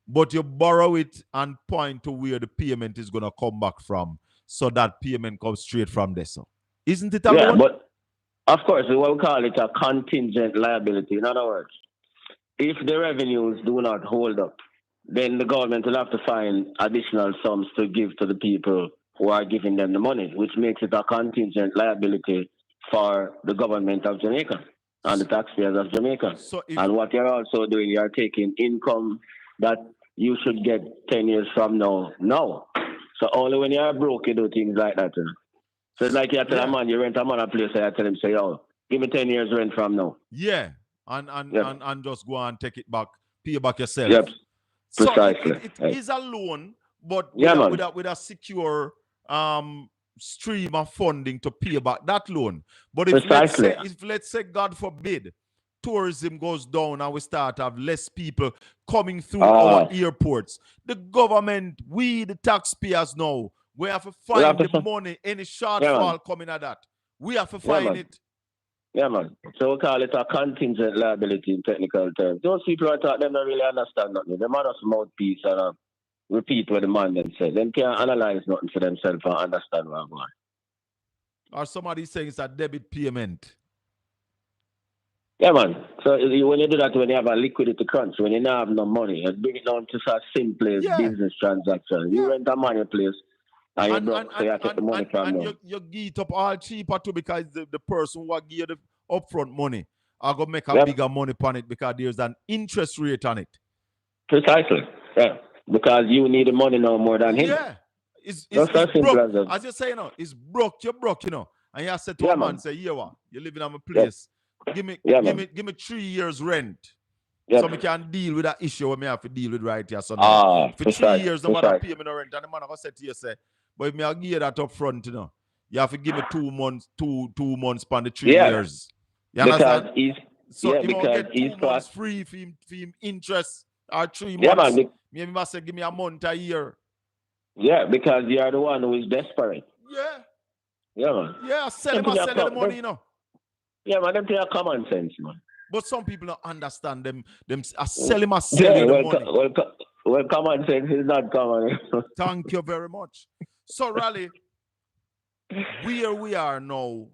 but you borrow it and point to where the payment is going to come back from, so that payment comes straight from there. So, isn't it a loan? Yeah, but of course, we will call it a contingent liability. In other words, if the revenues do not hold up, then the government will have to find additional sums to give to the people who are giving them the money, which makes it a contingent liability for the government of Jamaica and the taxpayers of Jamaica. And what you're also doing, you're taking income that you should get 10 years from now. No. So only when you're broke, you do things like that. So it's like you tell a man, you rent a man a place, and you tell him, say, yo, give me 10 years rent from now. Yeah. And just go and take it back, pay back yourself. Yep. So precisely. It is a loan, but with a secure stream of funding to pay back that loan. But if let's say, God forbid, tourism goes down and we start to have less people coming through our airports, the government, we, the taxpayers now, we have to find the money, any shortfall coming at that. We have to find it. Yeah, man. So we call it a contingent liability in technical terms. Those people are taught them don't really understand nothing. They might have mouthpiece and repeat what the man them say. They can't analyze nothing for themselves and understand what I'm going. Or somebody saying it's a debit payment. Yeah, man. So when you do that, when you have a liquidity crunch, when you don't have no money, you bring it down to such simple business transaction. You rent a money place and you broke, so you take the money from them. You get it up all cheaper too, because the person who give you the upfront money are going to make a bigger money on it, because there's an interest rate on it. Precisely. Yeah. Because you need the money now more than him. Yeah. It's broke. As you say, it's broke. You're broke, And you say to a man, say, you're living on my place. Give me 3 years rent. Yep. So we can deal with that issue when we have to deal with right here. So now, for 3 years, no matter pay me no rent, and the man I say to you, say, but if me I give you that up front, you know, you have to give me 2 months, two months span the 3 years. You understand? So he will get 2 months free for him interest or 3 months. Man. Maybe must say give me a month a year. Yeah, because you are the one who is desperate. Yeah. Yeah, man. Yeah, sell him the money, you know. Yeah, man, them are common sense, man. But some people don't understand them sell him the money. Well, common sense is not common. Thank you very much. So, Raleigh, where we are now,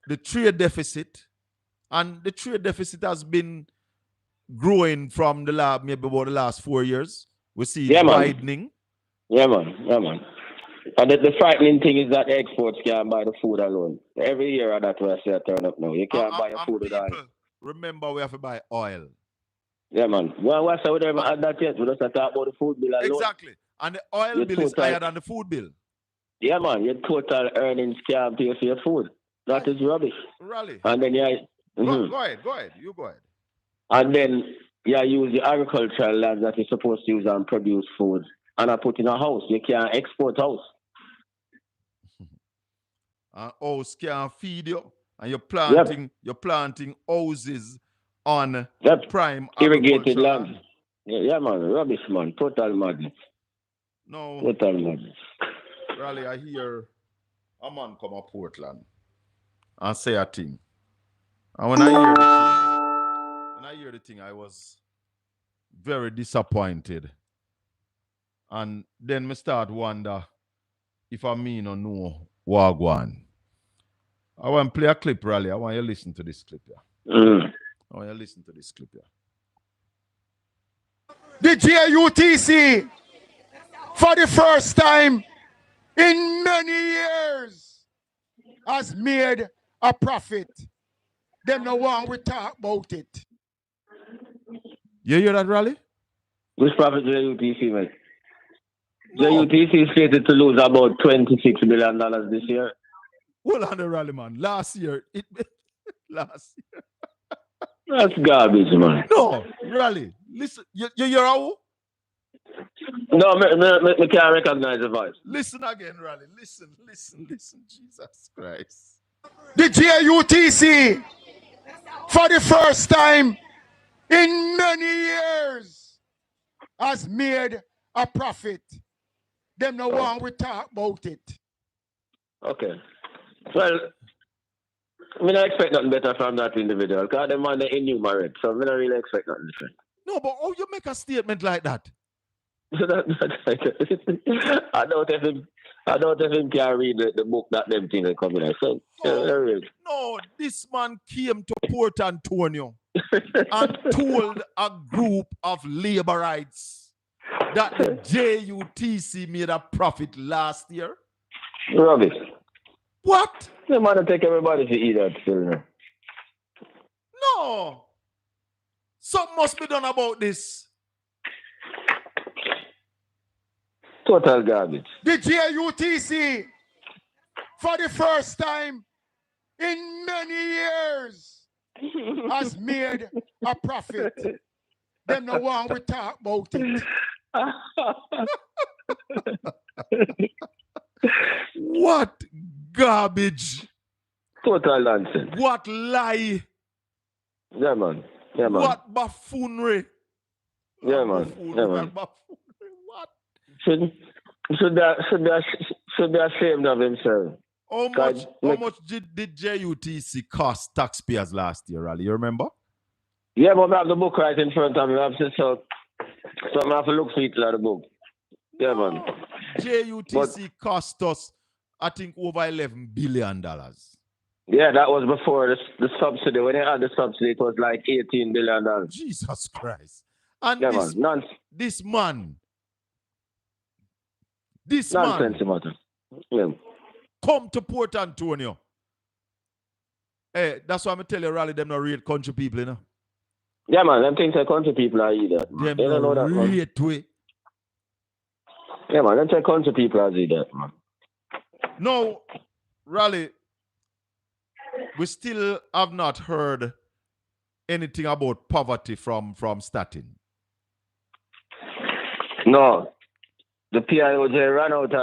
the trade deficit, and the trade deficit has been growing from maybe about the last 4 years. We see it widening. Yeah, man. And the frightening thing is that exports can't buy the food alone. Every year that we see turn up now. You can't buy your food with oil. Remember, we have to buy oil. Yeah, man. Well, what's up with them add that yet? We just talk about the food bill alone. Exactly. And the oil bill is higher than the food bill. Yeah, man. Your total earnings can't pay for your food. That is rubbish. Really? And then go ahead. You go ahead. And then use the agricultural land that you're supposed to use and produce food. And I put in a house. You can't export house. House can't feed you. And you're planting houses on prime irrigated land. Yeah, man. Rubbish, man. Total madness. No. Total madness. Raleigh, I hear a man come up Portland and say a thing. And when I hear the thing, I was very disappointed. And then me start wonder if I mean or no Wagwan. I want to play a clip, Raleigh. I want you to listen to this clip here. I want you to listen to this clip here. The JUTC, for the first time in many years, has made a profit. Them no one will talk about it. You hear that, Raleigh? Which profit JUTC, mate? No. JUTC is slated to lose about $26 million this year. Hold on the Raleigh, man. Last year. That's garbage, man. No, Raleigh. Listen, you hear how? No, I can't recognize the voice. Listen again, Raleigh. Listen. Jesus Christ. The JUTC, for the first time in many years, has made a profit. Them no one will talk about it. Okay. Well, I don't expect nothing better from that individual because the man is innumerate, so I don't really expect nothing different. No, but how you make a statement like that? I don't even can read the book that them things are coming out. So, no, this man came to Port Antonio and told a group of laborites that the JUTC made a profit last year. Rubbish. What? The man take everybody to eat that still. No. Something must be done about this. Total garbage. The JUTC, for the first time in many years, has made a profit. Them no one will talk about it. What garbage. Total nonsense. What lie. Yeah, man. What buffoonery. Yeah, man. What? Should be ashamed of himself. How much did JUTC cost taxpayers last year, Raleigh? You remember? Yeah, but I have the book right in front of me. So I have to look for it like the book. Yeah, man. JUTC cost us, I think, over $11 billion. Yeah, that was before the subsidy. When they had the subsidy, it was like $18 billion. Jesus Christ. And yeah, this man. Nonsense matter. Yeah. Come to Port Antonio. Hey, that's why I'm telling you, Raleigh, them not real country people, you know? Yeah, man, them things like country people are either. Them they don't know that, man. Way. Yeah, man, them say country people are either, man. No, Raleigh, we still have not heard anything about poverty from starting? No. The PIOJ ran out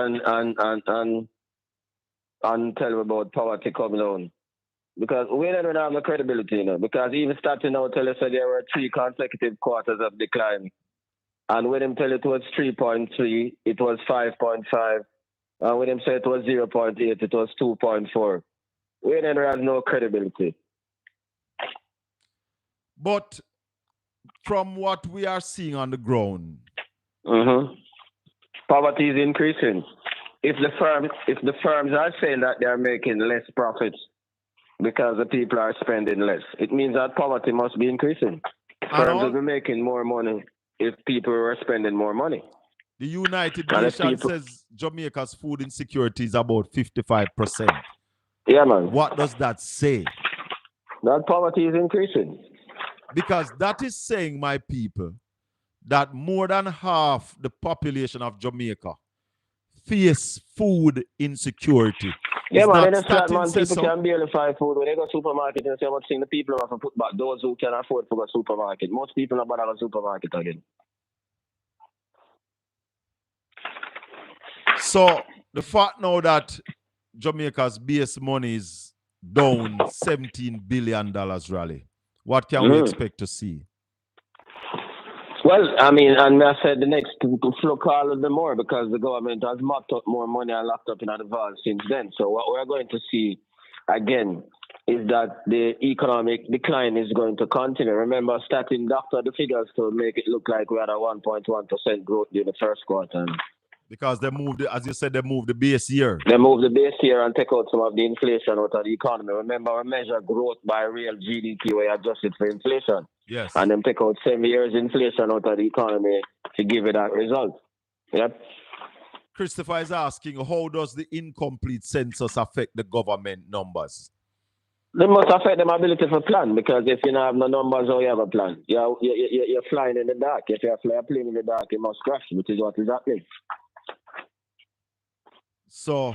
and tell me about poverty coming down. Because we don't have the credibility, because even starting out tell us that there were 3 consecutive quarters of decline. And when him tell it was 3.3, it was 5.5. And when him say it was 0.8, it was 2.4. We don't have no credibility. But from what we are seeing on the ground, poverty is increasing. If the firms are saying that they are making less profits because the people are spending less, it means that poverty must be increasing. Firms will be making more money if people are spending more money. The United Nations says Jamaica's food insecurity is about 55%. Yeah, man. What does that say? That poverty is increasing. Because that is saying, my people, that more than half the population of Jamaica face food insecurity. Yeah, man, in a man, people can barely find food. When they go to supermarket and say, I'm seeing the people have to put back those who can afford to go to supermarket. Most people are bother the supermarket again. So the fact now that Jamaica's base money is down $17 billion rally, what can we expect to see? Well, I mean, and I said the next to flow all of them more because the government has mopped up more money and locked up in advance since then. So what we're going to see again is that the economic decline is going to continue. Remember, starting after the figures to make it look like we had a 1.1% growth during the first quarter. Because they moved, as you said, they moved the base year. They moved the base year and take out some of the inflation out of the economy. Remember, we measure growth by real GDP where you adjust it for inflation. Yes. And then take out 7 years inflation out of the economy to give it that result. Yep. Christopher is asking, how does the incomplete census affect the government numbers? They must affect them ability for plan, because if you don't have no numbers, how you have a plan? You're flying in the dark. If you fly a plane in the dark, you must crash, which is what is happening. So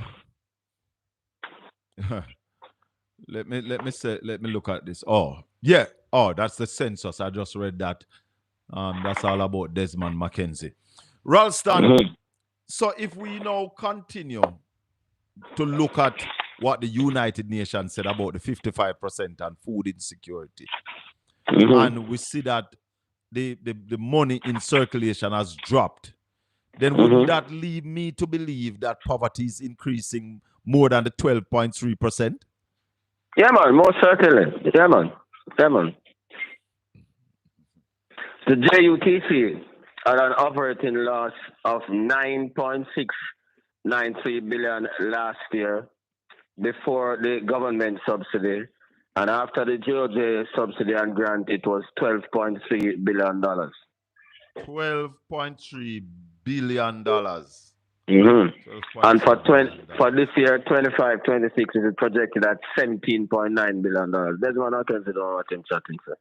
let me look at this. Oh, yeah. Oh, that's the census. I just read that. That's all about Desmond McKenzie. Ralston, so if we now continue to look at what the United Nations said about the 55% and food insecurity, and we see that the money in circulation has dropped, then wouldn't that lead me to believe that poverty is increasing more than the 12.3%? Yeah, man, most certainly. Yeah, man. Yeah, man. The JUTC had an operating loss of $9.693 billion last year before the government subsidy. And after the GOJ subsidy and grant, it was $12.3 billion. $12.3 billion. And for this year, 25-26 is projected at $17.9 billion. That's one I consider what I'm chatting for.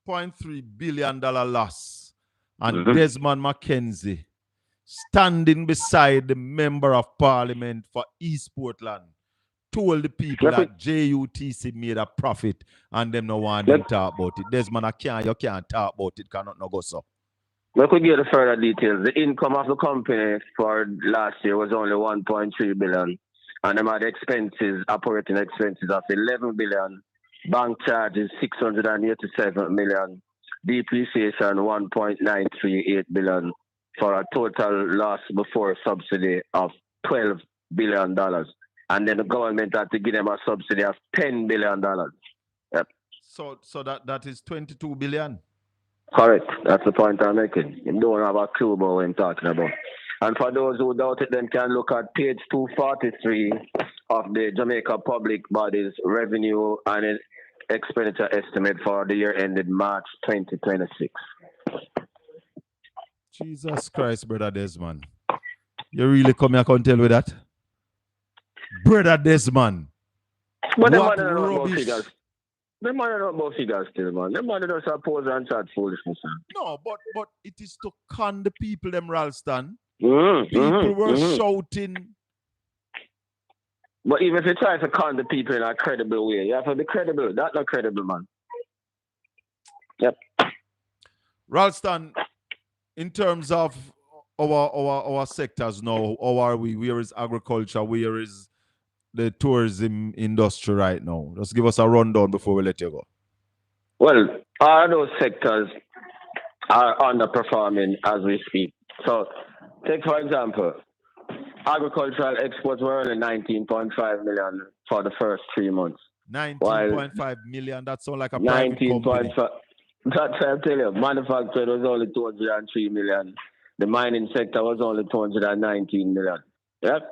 $12.3 billion loss. And Desmond McKenzie standing beside the Member of Parliament for East Portland told the people that JUTC made a profit and them no want them talk about it. Desmond, you can't talk about it, cannot no go so. We could get the further details. The income of the company for last year was only $1.3 billion. And they had expenses, operating expenses of $11 billion. Bank charges $687 million. Depreciation $1.938 billion. For a total loss before subsidy of $12 billion. And then the government had to give them a subsidy of $10 billion. Yep. So that is $22 billion. Correct. That's the point I'm making. You don't have a clue about what I'm talking about. And for those who doubt it, then can look at page 243 of the Jamaica Public Bodies Revenue and Expenditure Estimate for the year ended March 2026. Jesus Christ, Brother Desmond. You really come here and tell me that? Brother Desmond. But what rubbish. Them man don't know about figures still, man. Them man don't suppose and chat foolishness. No, but it is to con the people, them Ralston. People were shouting. But even if you try to con the people in a credible way, you have to be credible. That's not credible, man. Yep. Ralston, in terms of our sectors now, how are we? Where is agriculture? Where is the tourism industry right now? Just give us a rundown before we let you go. Well, all those sectors are underperforming as we speak. So, take for example, agricultural exports were only 19.5 million for the first 3 months. 19.5 million. That sounds like a private company. 19.5. That's what I tell you. Manufacturing was only 203 million. The mining sector was only 219 million. Yep.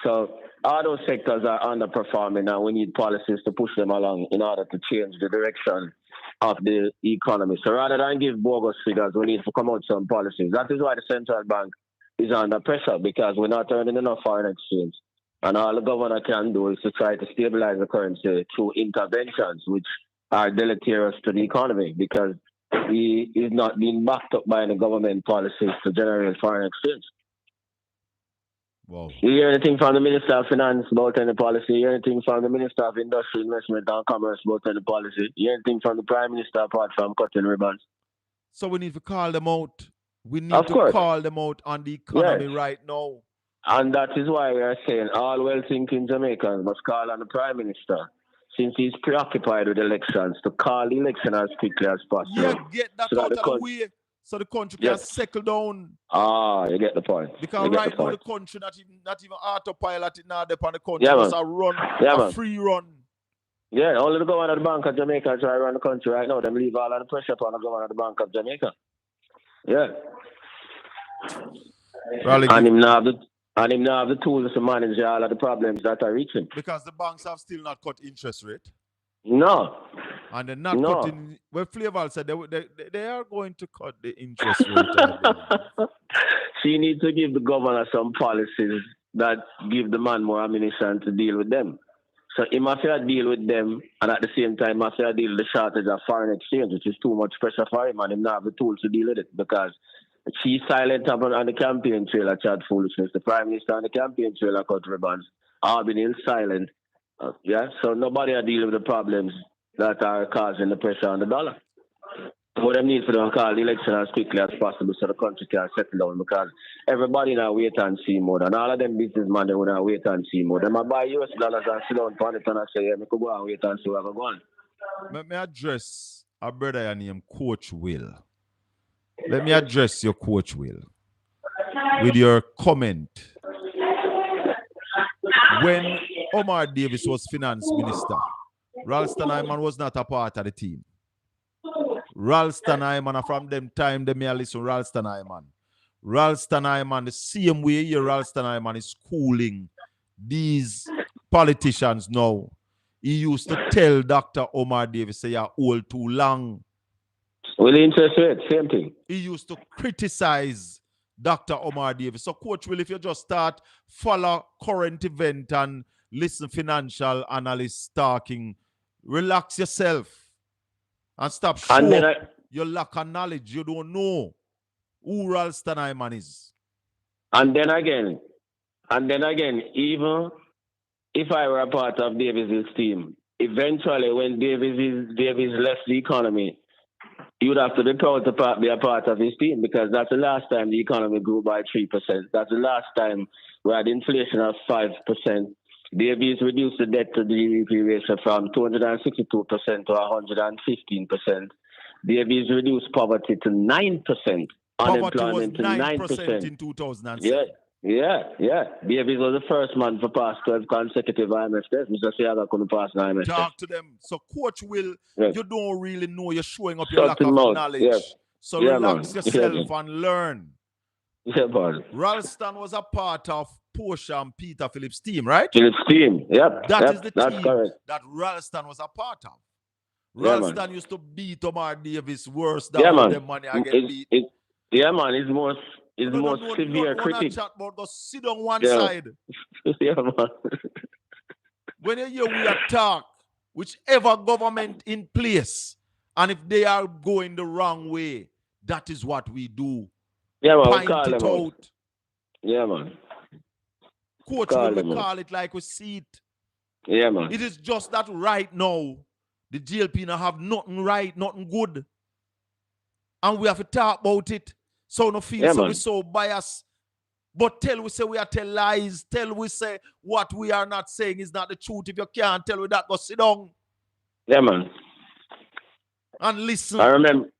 So all those sectors are underperforming, and we need policies to push them along in order to change the direction of the economy. So rather than give bogus figures, we need to come out with some policies. That is why the central bank is under pressure, because we're not earning enough foreign exchange. And all the governor can do is to try to stabilize the currency through interventions, which are deleterious to the economy, because he is not being backed up by the government policies to generate foreign exchange. Wow. You hear anything from the Minister of Finance about any policy? You hear anything from the Minister of Industry, Investment and Commerce about any policy? You hear anything from the Prime Minister apart from cutting ribbons? So we need to call them out. We need to call them out on the economy right now. And that is why we are saying all well-thinking Jamaicans must call on the Prime Minister, since he's preoccupied with elections, to call the election as quickly as possible. Yeah, get that out of the way so the country can settle down. Ah, you get the point. Because right now the country not even autopilot it now upon the country. Just a run, a free run. Yeah, only the governor of the Bank of Jamaica try to run the country right now. Them leave all of the pressure upon the governor of the Bank of Jamaica. Yeah. And him now have the tools to manage all of the problems that are reaching. Because the banks have still not cut interest rate. No. And they're not cutting. Well, Flaval said they are going to cut the interest rate. She needs to give the governor some policies that give the man more ammunition to deal with them. So he must have to deal with them, and at the same time, must have to deal with the shortage of foreign exchange, which is too much pressure for him, and he not have the tools to deal with it, because she's silent on the campaign trail at chat foolishness. The Prime Minister on the campaign trail at cut ribbons. Albany is silent. So nobody are dealing with the problems that are causing the pressure on the dollar. What they need for them to call the election as quickly as possible so the country can settle down, because everybody now wait and see mode, and all of them businessmen they would now wait and see mode. They might buy US dollars and sit down on it and say, yeah, I could go and wait and see where I'm going. Let me address a brother named Coach Will. Let me address your Coach Will with your comment. When Omar Davis was finance minister, Ralston Hyman was not a part of the team. Ralston Hyman, from them time, they may listen to Ralston Hyman. Ralston Hyman, the same way here, Ralston Hyman is schooling these politicians now. He used to tell Dr. Omar Davis, say, you're old too long. Well, interest rate, same thing. He used to criticize Dr. Omar Davis. So, Coach Will, if you just start, follow current event and listen financial analysts talking, relax yourself and stop showing your lack of knowledge. You don't know who Ralston Hyman is. And then again, even if I were a part of Davis's team, eventually when Davis left the economy, he would have to be proud to be a part of his team, because that's the last time the economy grew by 3%. That's the last time we had inflation of 5%. Davis reduced the debt to GDP ratio from 262% to 115%. Davis reduced poverty to 9%. Poverty was 9% in 2007. Yeah. Davis was the first man to pass 12 consecutive IMF tests. Mr. Siaga couldn't pass an IMF test. Talk to them. So, Coach Will, you don't really know. You're showing up your lack of knowledge. Yeah. So, relax yourself and learn. Yeah, man. Ralston was a part of Portia and Peter Phillips' team, right? Phillips' team, yep. That is the team correct. that Ralston was a part of. Ralston used to beat Omar Davis worse than all the money I get beat. Man, it's more severe critic. Chat about go sit on one side. Yeah, man. When you hear we attack whichever government in place, and if they are going the wrong way, that is what we do. Yeah, man. Point it out. Yeah, man. Coach, we call it like we see it. Yeah, man. It is just that right now, the GLP now have nothing right, nothing good. And we have to talk about it. So no feel so we so biased. But tell we say we are tell lies. Tell we say what we are not saying is not the truth. If you can't tell we that, go sit down. Yeah, man. And listen. I remember.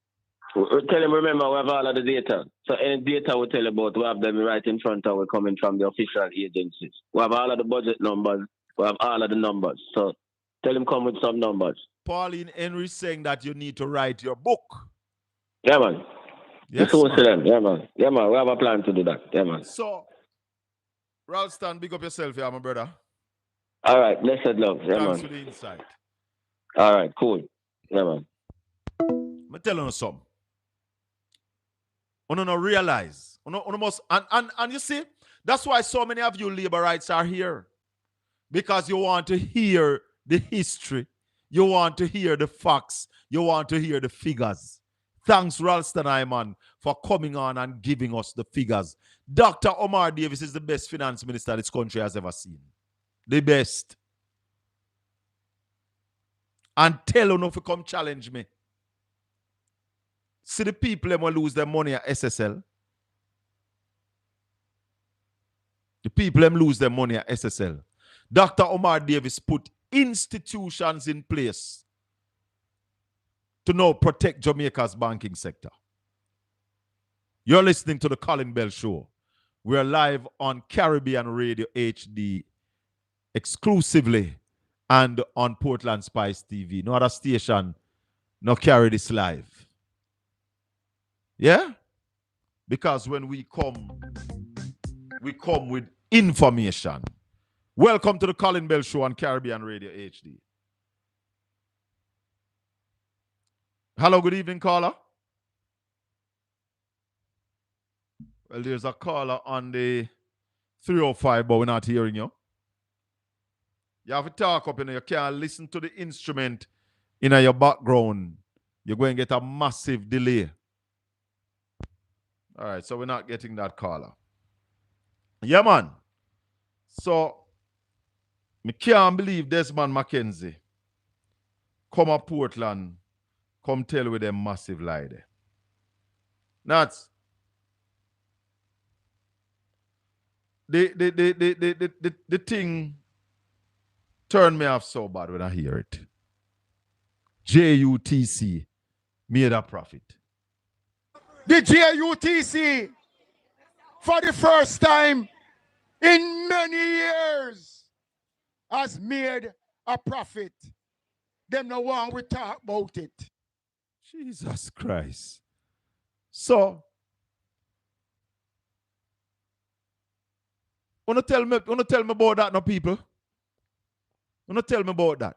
Tell him, remember, we have all of the data. So any data we tell about, we have them right in front of we coming from the official agencies. We have all of the budget numbers. We have all of the numbers. So tell him come with some numbers. Pauline Henry saying that you need to write your book. Yeah, man. Yes, man. Yeah, man. Yeah, man. We have a plan to do that. Yeah, man. So, Ralston, big up yourself, yeah, my brother. All right. Blessed love. Yeah, Thanks man. for the insight. All right. Cool. Yeah, man. I'm telling you something. You don't realize. You must, and you see, that's why so many of you labor rights are here. Because you want to hear the history. You want to hear the facts. You want to hear the figures. Thanks, Ralston Iman, for coming on and giving us the figures. Dr. Omar Davis is the best finance minister this country has ever seen. The best. And tell you if you come challenge me. See the people that will lose their money at SSL. The people that lose their money at SSL. Dr. Omar Davis put institutions in place to now protect Jamaica's banking sector. You're listening to the Colin Bell Show. We're live on Caribbean Radio HD exclusively and on Portland Spice TV. No other station no carry this live. Yeah? Because when we come with information. Welcome to the Colin Bell Show on Caribbean Radio HD. Hello, good evening, caller. Well, there's a caller on the 305, but we're not hearing you. You have to talk up, you can't listen to the instrument in your background. You're going to get a massive delay. All right, so we're not getting that caller. Yeah, man. So, I can't believe Desmond McKenzie come to Portland, come tell with them massive lie there. Nuts. The thing turned me off so bad when I hear it. JUTC made a profit. The JUTC, for the first time in many years, has made a profit. Them no one we talk about it. Jesus Christ. So, wanna tell me about that, no people? Wanna tell me about that?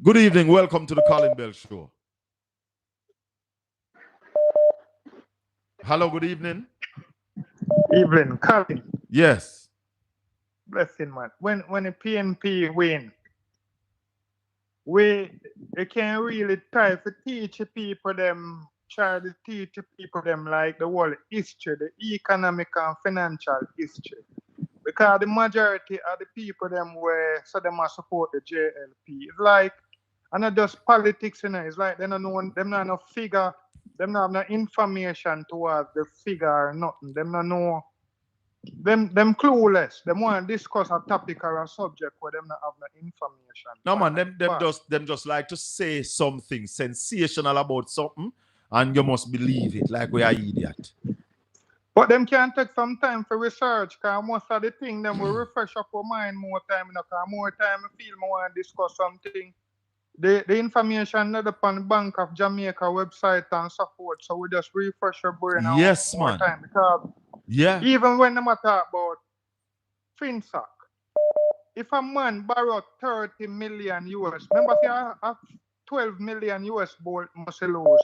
Good evening, welcome to the Colin Bell Show. Hello, good evening. Evening, Colin. Yes. Blessing, man. When the PNP win, they can really try to teach people them, try to teach people them like the whole history, the economic and financial history. Because the majority of the people them were so them support the JLP. It's like, and not just politics, you know, it's like they don't know, them not no figure, them not have no information towards the figure or nothing. Them not know, them clueless. Them want to discuss a topic or a subject where them not have no information. No man, them just like to say something sensational about something and you must believe it like we are idiot. But them can take some time for research because most of the things them will refresh up our mind more time, you know, because more time I feel more and discuss something. The information not upon the Bank of Jamaica website and so forth, so we just refresh our brain yes, more man. time. Because even when them talk about Finsac, if a man borrow 30 million US, remember say a 12 million US ball must lose.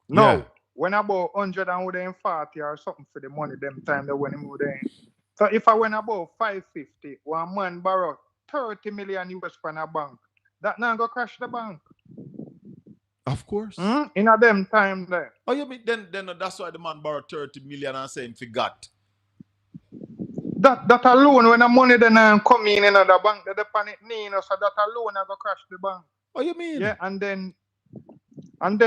No, when about 140 or something for the money them time that when him would in. So if I went about 550, one man borrow 30 million US from a bank, that now go crash the bank. Of course. In a them time there. Oh, you mean then that's why the man borrowed 30 million and saying forgot. That alone, when the money then come in the bank, the panic so that alone I go crash the bank. What you mean? Yeah, and then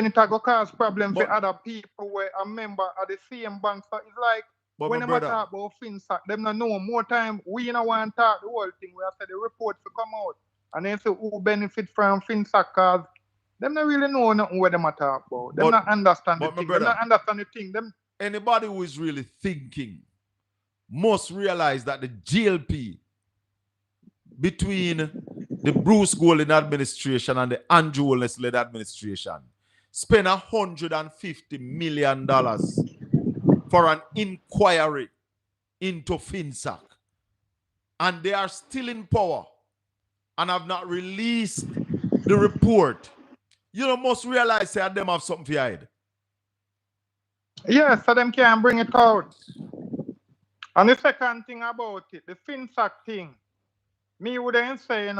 it go cause problem for But- other people where a member of the same bank. So it's like But when my them a brother, talk about Finsac, them not know more time. We don't want to talk the whole thing. We have said the report to come out. And then say who benefit from Finsac cause them not really know nothing what them a talk about. Them But- not understand the but my thing. Them brother- not understand the thing. Them anybody who is really thinking must realize that the GLP between the Bruce Golding administration and the Andrew Holness-led administration spent $150 million for an inquiry into Finsac. And they are still in power and have not released the report. You must realize that them have something to hide. yes, so them can bring it out. And the second thing about it, the Finsac thing, me wouldn't say,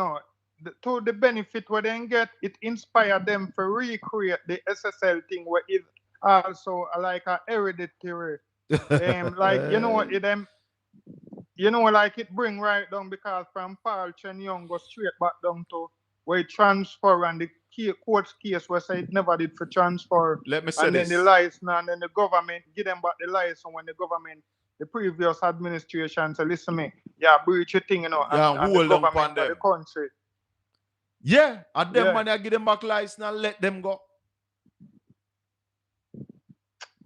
to the benefit where they get, it inspired them to recreate the SSL thing where it's also like a hereditary. Like, like it bring right down because from Paul Chen Young go straight back down to where it transfer and the court's case where say it never did for transfer. Let me say and this. then the license and then the government give them back the license when the previous administration say, listen me, breach your thing, and hold the them government upon of them. the country. Yeah, and them money I give them back license and let them go.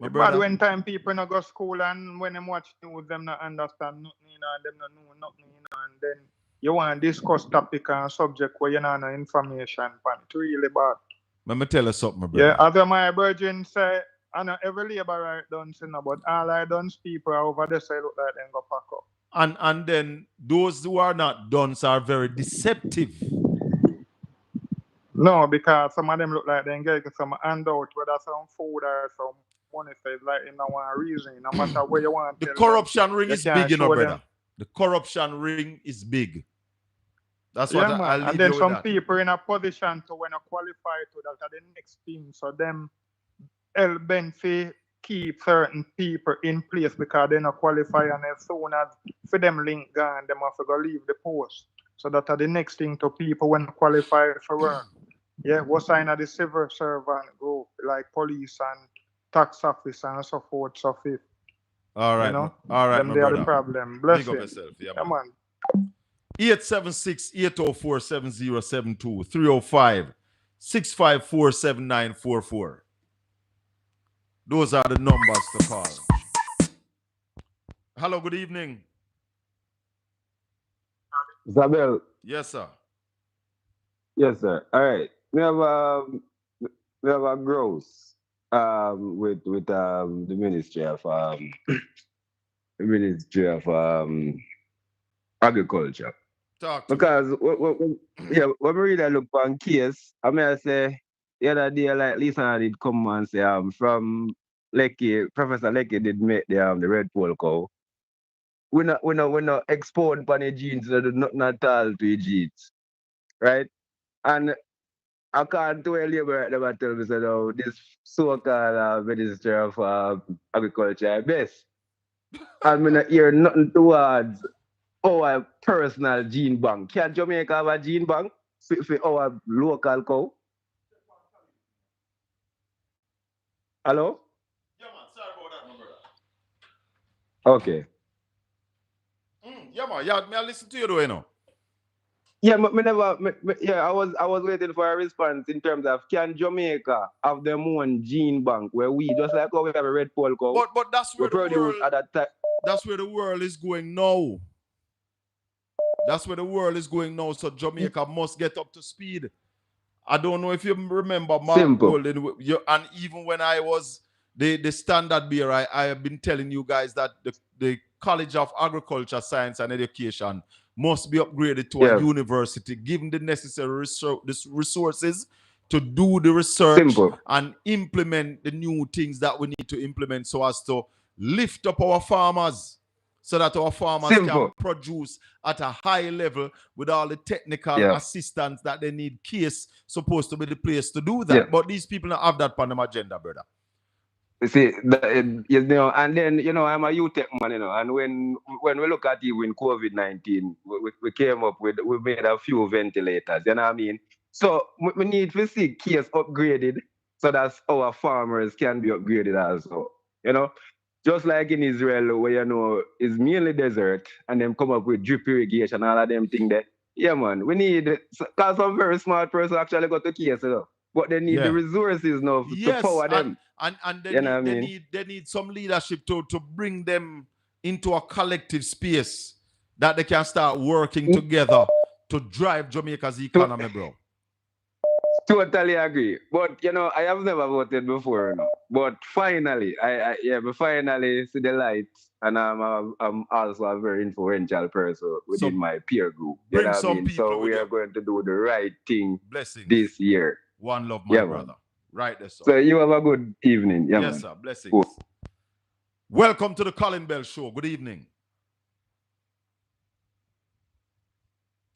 My But when time people not go school and when them watch news, them not understand nothing, and them not know nothing, and then you want to discuss topic and subject where you not know information, but it's really bad. Let me tell you something, my brother. Yeah, as my virgin say, I know every labor right done, but all I done people over there say look like them go pack up. And then those who are not done are very deceptive. No, because some of them look like they get some handout, whether some food or some money, so it's like in no one reason, no matter where you want. The corruption ring is big, brother. The corruption ring is big. That's what I'll leave and then you with some that. people in a position to when you qualify to that are the next thing. So them help benefit keep certain people in place because they not qualify, and as soon as for them link gone, them have to go leave the post. So that are the next thing to people when qualify for work. Yeah, what sign of the civil servant group like police and tax office and so forth, so forth. All right, all right, them my they brother. are the problem. Bless Big up you. yourself. Yeah, Come man. on. 876-804-7072 305-654-7944. Those are the numbers to call. Hello, good evening. Isabel. Yes, sir. Yes, sir. All right. We have a growth with the Ministry of Agriculture. Talk to because when we read a look on case, I mean I say the other day like Lisa did come and say from Lekki, Professor Lekki did make the red pole cow. We not export upon the genes, so nothing at all to the genes. Right? And according to a labor they were telling me that this so-called Minister of Agriculture best. And we not hear nothing towards our personal gene bank. Can Jamaica have a gene bank for our local cow? Hello? Yeah, man. Sorry about that, my brother. Okay. Yeah, man. Yeah, may I listen to you though, you know? Yeah, I was waiting for a response in terms of can Jamaica have their own gene bank where we just like how we have a red pole cow. But that's where the world at that time. That's where the world is going now. That's where the world is going now. So Jamaica must get up to speed. I don't know if you remember Mark Golden, and even when I was the standard bearer, I have been telling you guys that the College of Agriculture, Science and Education must be upgraded to a university, given the necessary resources to do the research and implement the new things that we need to implement so as to lift up our farmers so that our farmers can produce at a high level with all the technical assistance that they need. Case supposed to be the place to do that. But these people don't have that on them agenda, brother. see, and then I'm a UTech man, and when we look at it in COVID-19, we came up with we made a few ventilators, you know what I mean? So we need to see case upgraded so that our farmers can be upgraded also. Just like in Israel, where it's mainly desert, and then come up with drip irrigation, all of them things there. Yeah, man, we need because some very smart person actually got the case, but they need the resources now to power them. And they need some leadership to bring them into a collective space that they can start working together to drive Jamaica's economy, bro. Totally agree. But I have never voted before, But finally, I finally see the light, and I'm also a very influential person within my peer group. You know what I mean? So we are going to do the right thing this year. One love, my brother. Right there, sir. So you have a good evening. Yeah, yes, sir. Blessings. Cool. Welcome to the Colin Bell Show. Good evening.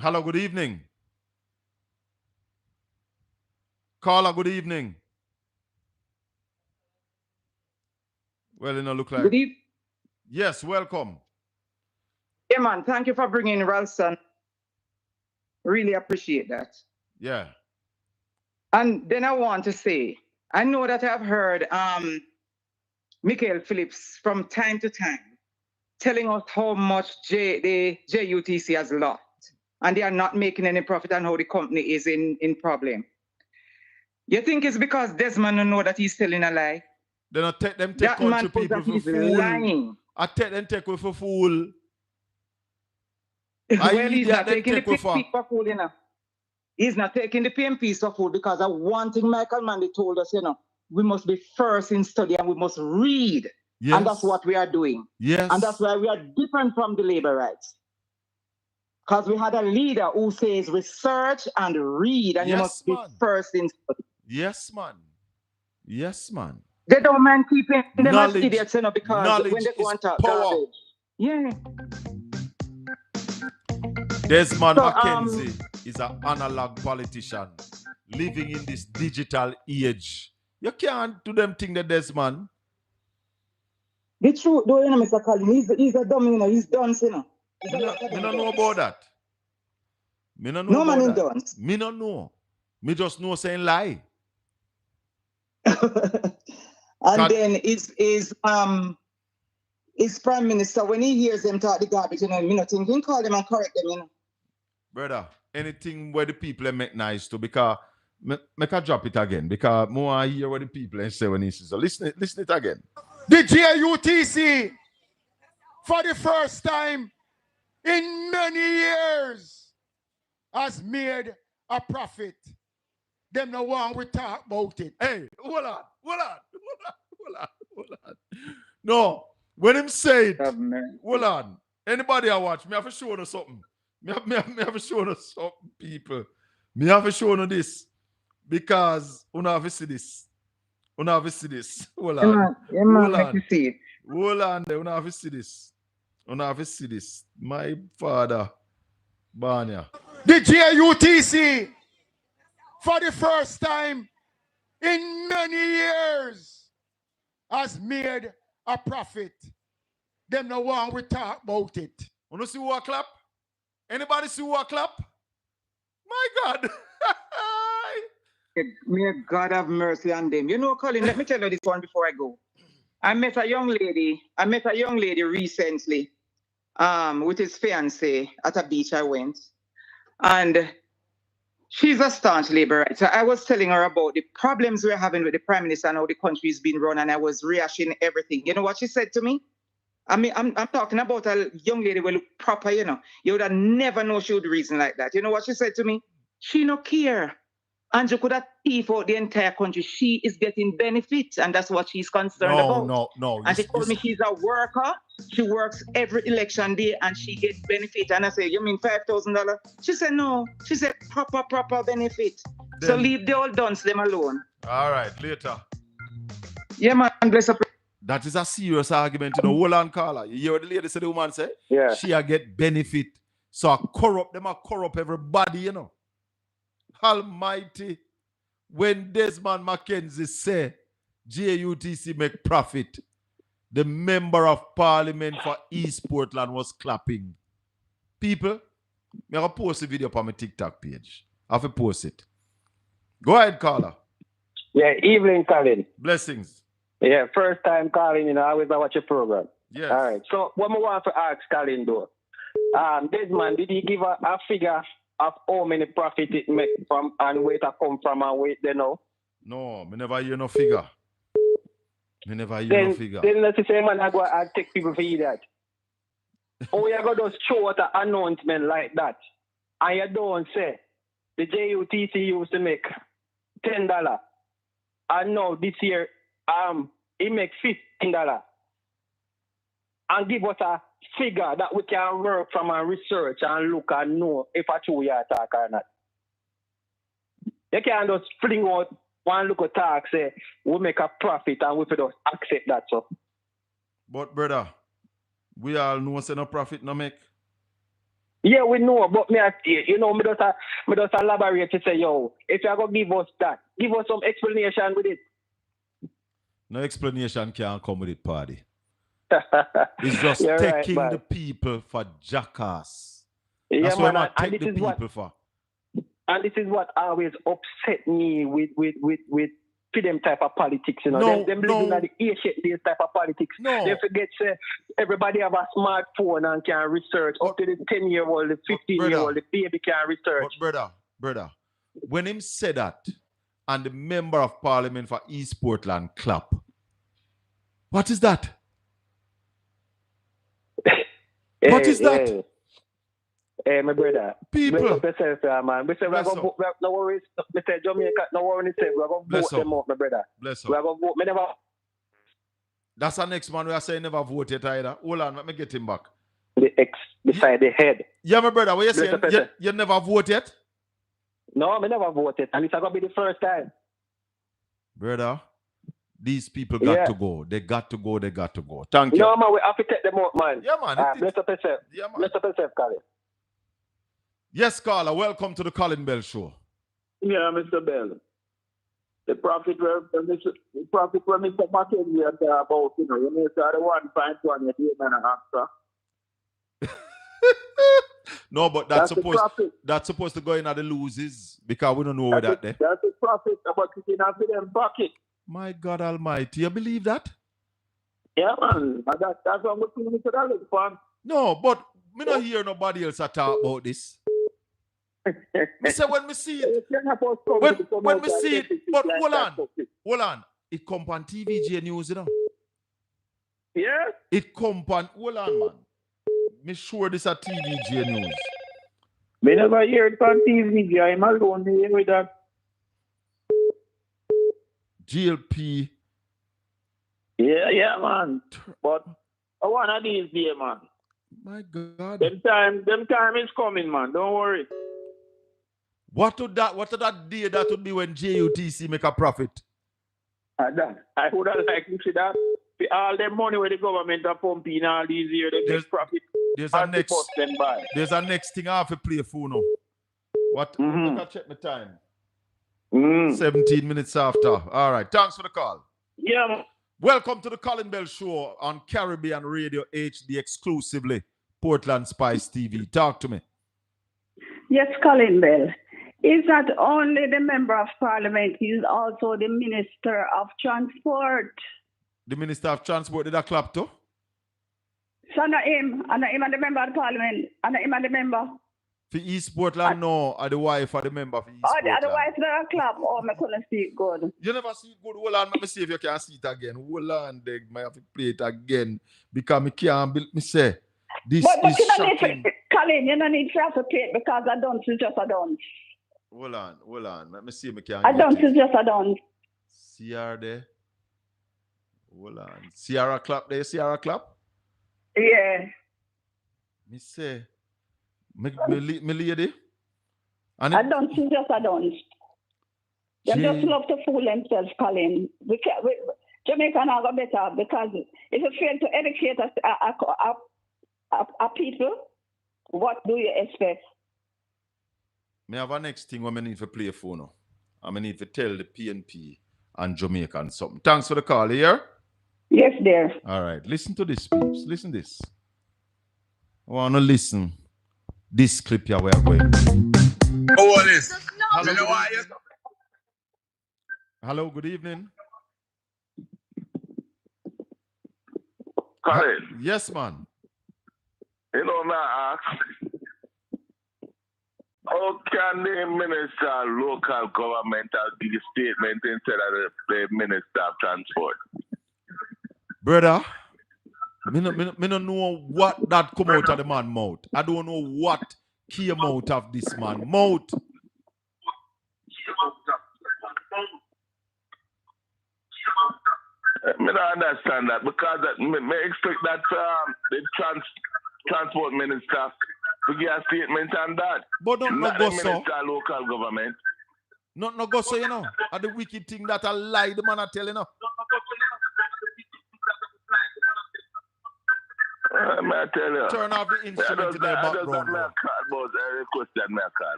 Hello, good evening. Caller, good evening. Well, it don't look like. Good evening. Yes, welcome. Yeah, man. Thank you for bringing Ralston. Really appreciate that. Yeah. And then I want to say, I know that I've heard Michael Phillips from time to time telling us how much the JUTC has lost, and they are not making any profit, and how the company is in problem. You think it's because Desmond don't know that he's telling a lie? They don't take them take country people for fool. Lying. I take them take with for fool. Well, he's not taking the PMP for fool, He's not taking the PMPs for fool, because one thing Michael Manley told us, we must be first in study and we must read. Yes. And that's what we are doing. Yes. And that's why we are different from the labor rights. Because we had a leader who says research and read, and you must be first in study. Yes, man. Yes, man. They don't mind keeping them as idiots, because when they go and talk garbage. Yeah. Desmond Mackenzie is an analog politician living in this digital age. You can't do them thing that Desmond. The truth, though, Mr. Colin, he's a dumb, he's done, Me don't know about that. Me don't know no about man that. Done. Me don't know. Me just know saying lie. And then is Prime Minister, when he hears them talk the garbage, me not thinking, call them and correct them, Brother, anything where the people make nice to, because make a drop it again, because more I hear what the people say when he says. So listen it again. The JUTC, for the first time in many years, has made a profit. Them no one we talk about it. Hey, hold on. No, when him say it, hold on. Anybody I watch, me have to show you something. Me have to show you something, people. Me have to show you this. Because you have to see this. You have to see this. Hold on. Hold on. See it. Hold on there. You have to see this. You have to see this. My father, Banya. The JUTC, for the first time in many years, has made a profit. Them no one we talk about it. You see who a clap? Anybody see who a clap? My God. May God have mercy on them. Colin, let me tell you this one before I go. I met a young lady recently with his fiancé at a beach I went. And she's a staunch labor right. So I was telling her about the problems we're having with the Prime Minister and how the country is being run, and I was rehashing everything. You know what she said to me? I mean, I'm talking about a young lady who look proper, You would have never know she would reason like that. You know what she said to me? She no care. And you could have thief out the entire country. She is getting benefits, and that's what she's concerned about. No. And she told me she's a worker. She works every election day, and she gets benefit. And I said, you mean $5,000? She said, no. She said, proper benefit. Then, so leave the old dunce them alone. All right, later. Yeah, man, bless up. That is a serious argument, Hold on, caller. You hear what the lady said, the woman say? Yeah. She a get benefit. So I corrupt everybody, Almighty. When Desmond Mackenzie say JUTC make profit. The member of parliament for East Portland was clapping. People, I'm going to post a video on my TikTok page. I have to post it. Go ahead, caller. Yeah, evening, Colin. Blessings. Yeah, first time calling, you know, I always watch your program. Yes. All right. So what I want to ask Colin though, Desmond, did he give a figure of how many profit it make from and where it come from and where they know? No, me never hear no figure. Me never hear no figure. Then let's say, man, I go and take people for you that. Oh, you got those show an announcement like that. And you don't say the JUTC used to make $10. And now this year, it makes $15. And give us a figure that we can work from and research and look and know if a true you attack or not. You can't just fling out one look at talk, say we make a profit and we just accept that. So. But brother, we all know say no profit no make. Yeah, we know, but me just elaborate to say, yo, if you're gonna give us that, give us some explanation with it. No explanation can come with it, party. It's just taking right, the people for jackass. Yeah, that's what man, I take the people for. And this is what always upset me with them type of politics, you know. No, them living at the A-shaped type of politics. No. They forget everybody have a smartphone and can research. Up to the 10-year-old, the 15-year-old, the baby can research. But brother, when him said that, and the member of parliament for East Portland clap, what is that? What is that? Hey, my brother. People. Bless up yourself, man. We say we're going to vote. No worries. We say Jamaica, no worries. We're going to vote them out, my brother. Bless up. We're going to vote. Me never... That's the next man we are saying never vote yet either. Hold on, let me get him back. The X beside the head. Yeah, my brother, what you saying? You never vote yet? No, I never voted. And it's going to be the first time. Brother, these people got to go. They got to go. They got to go. Thank you. No, man, we have to take them out, man. Yeah, man. Bless up yourself. Yeah, man. Bless up yourself, Colin. Yes, caller. Welcome to the Colin Bell Show. Yeah, Mr. Bell. The profit where Mr. McKenzie had about, you know, you may say the 1.1 you hear man after. No, but that's supposed to go in at the loses because we don't know where that there. That's the profit, but you can have it in pocket. My God Almighty, you believe that? Yeah, man. That's what we're doing to that look fun. No, but me not hear nobody else talk about this. Me say when me see it, when me see it, but hold on, it come on TVG News, you know. Yeah. It come on, hold on, man. Me sure this a TVG News. Me never hear it on TVG. I'm alone here with that. GLP. Yeah, man. But one of these days, man. My God. Them time is coming, man. Don't worry. What would that day that would be when JUTC make a profit? I would have liked to see that. All the money where the government are pumping all these years, they make profit. There's a next thing I have to play for now. What? Mm-hmm. I check my time. 17 minutes after. All right. Thanks for the call. Yeah, man. Welcome to the Colin Bell Show on Caribbean Radio HD exclusively. Portland Spice TV. Talk to me. Yes, Colin Bell. Is not only the member of parliament, he is also the minister of transport. The minister of transport did that clap too? So not him and the member of parliament, and him and the member. For East Portland, no, or the wife of the member for East Portland. The wife did a clap, I couldn't see it good. You never see it good. Hold on, let me see if you can see it again. Hold on, I have to play it again because I can't build me say. This is shocking. Colin, you don't need to have to play it because I don't, it's just a don't. Hold on. Let me see if I can. I don't, it's just a don't. See her there? Hold on. Sierra clap there, Sierra clap? Yeah. Me say, me lady. And I don't, it's just a don't. They just love to fool themselves, Colin. Jamaica now got better because if you fail to educate a people, what do you expect? Me have a next thing where I need to play for now. I need to tell the PNP and Jamaican something. Thanks for the call here. Yes, dear. All right. Listen to this, peeps. Listen to this. I want to listen. This clip here we are going. Oh, this. Hello, You know why Hello, good evening. Colin, Yes, man. you know, now ask, how can the minister of local government give a statement instead of the minister of transport? Brother, me no know what that come out of the man mouth. I don't know what came out of this man mouth. I don't understand that because me expect that the transport minister to give a statement on that. But don't not go the so. minister of local government. Not no go so, you know. And the wicked thing that I lie the man I tell you know. I tell you. Turn off the instrument in the background.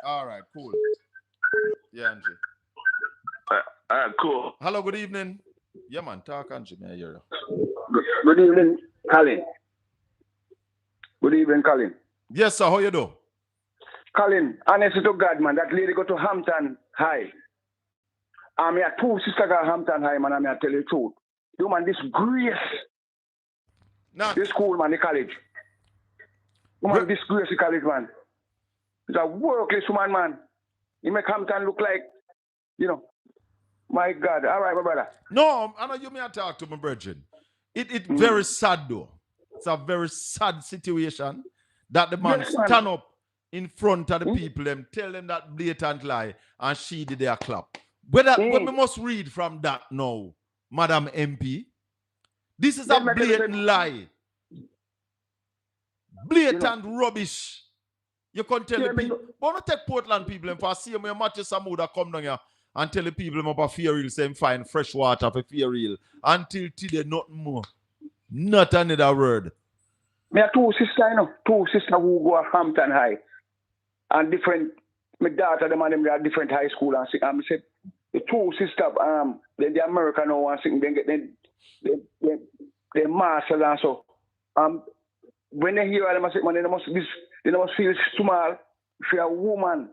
All right, cool. Yeah, Angie. Cool. Hello, good evening. Yeah, man, talk, Angie. May I hear you? Good evening, Colin. Good evening, Colin. Yes, sir. How you do? Colin, honestly to God, man, that lady go to Hampton High. I have two sisters at Hampton High, man, I tell you the truth. You, man, this grace. This school, man, the college. You, man, this grace, the college, man. It's a workless woman, man. He make Hampton look like, you know, my God. All right, my brother. No, I know you may talk to my brethren. It's very sad, though. It's a very sad situation that the man stand up in front of the people and tell them that blatant lie and she did their clap. What we must read from that now, Madam MP. This is a blatant lie. Blatant rubbish. You can tell the people. But don't take Portland people and for see me Matthew Samuda come down here and tell the people them up a fear real saying find fresh water for fear real. Until today, nothing more. Not another word. Me have two sisters, you know, two sisters who go to Hampton High. And different, my daughter, them and them, they are different high school and sing. And I said, the two sisters, then the American now and sing, then get they masters and so. When they hear them, I say, man, they must feel small for a woman.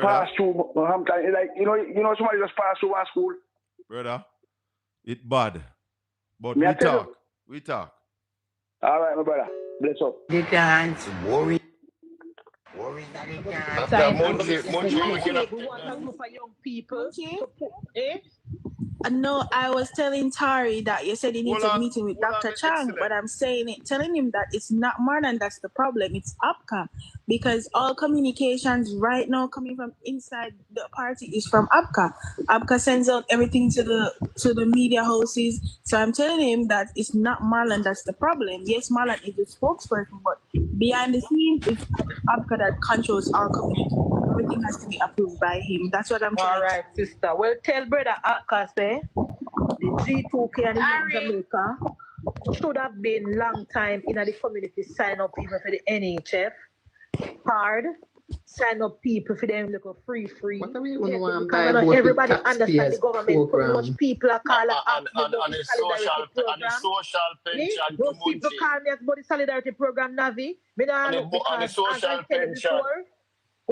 Pass through Hampton. Like, you know, somebody just pass through one school. Brother, it's bad. But we talk. All right, my brother. Bless up. You can't worry. We want a group of young people. No, I was telling Tari that you said he needs a meeting with Dr. Chang, but I'm telling him that it's not Marlon that's the problem. It's APCA, because all communications right now coming from inside the party is from APCA. APCA sends out everything to the media houses. So I'm telling him that it's not Marlon that's the problem. Yes, Marlon is the spokesperson, but behind the scenes, it's APCA that controls all communication. Everything has to be approved by him. That's what I'm trying to say. All right, sister. Well, tell brother APCA say the G2K and the Jamaica should have been long time in the community sign up people for the NHF card, sign up people for them look free. What are we going to want by everybody understand the government program. Much people are calling and the social pension. Those people call me about the solidarity program, Navi. And the social pension.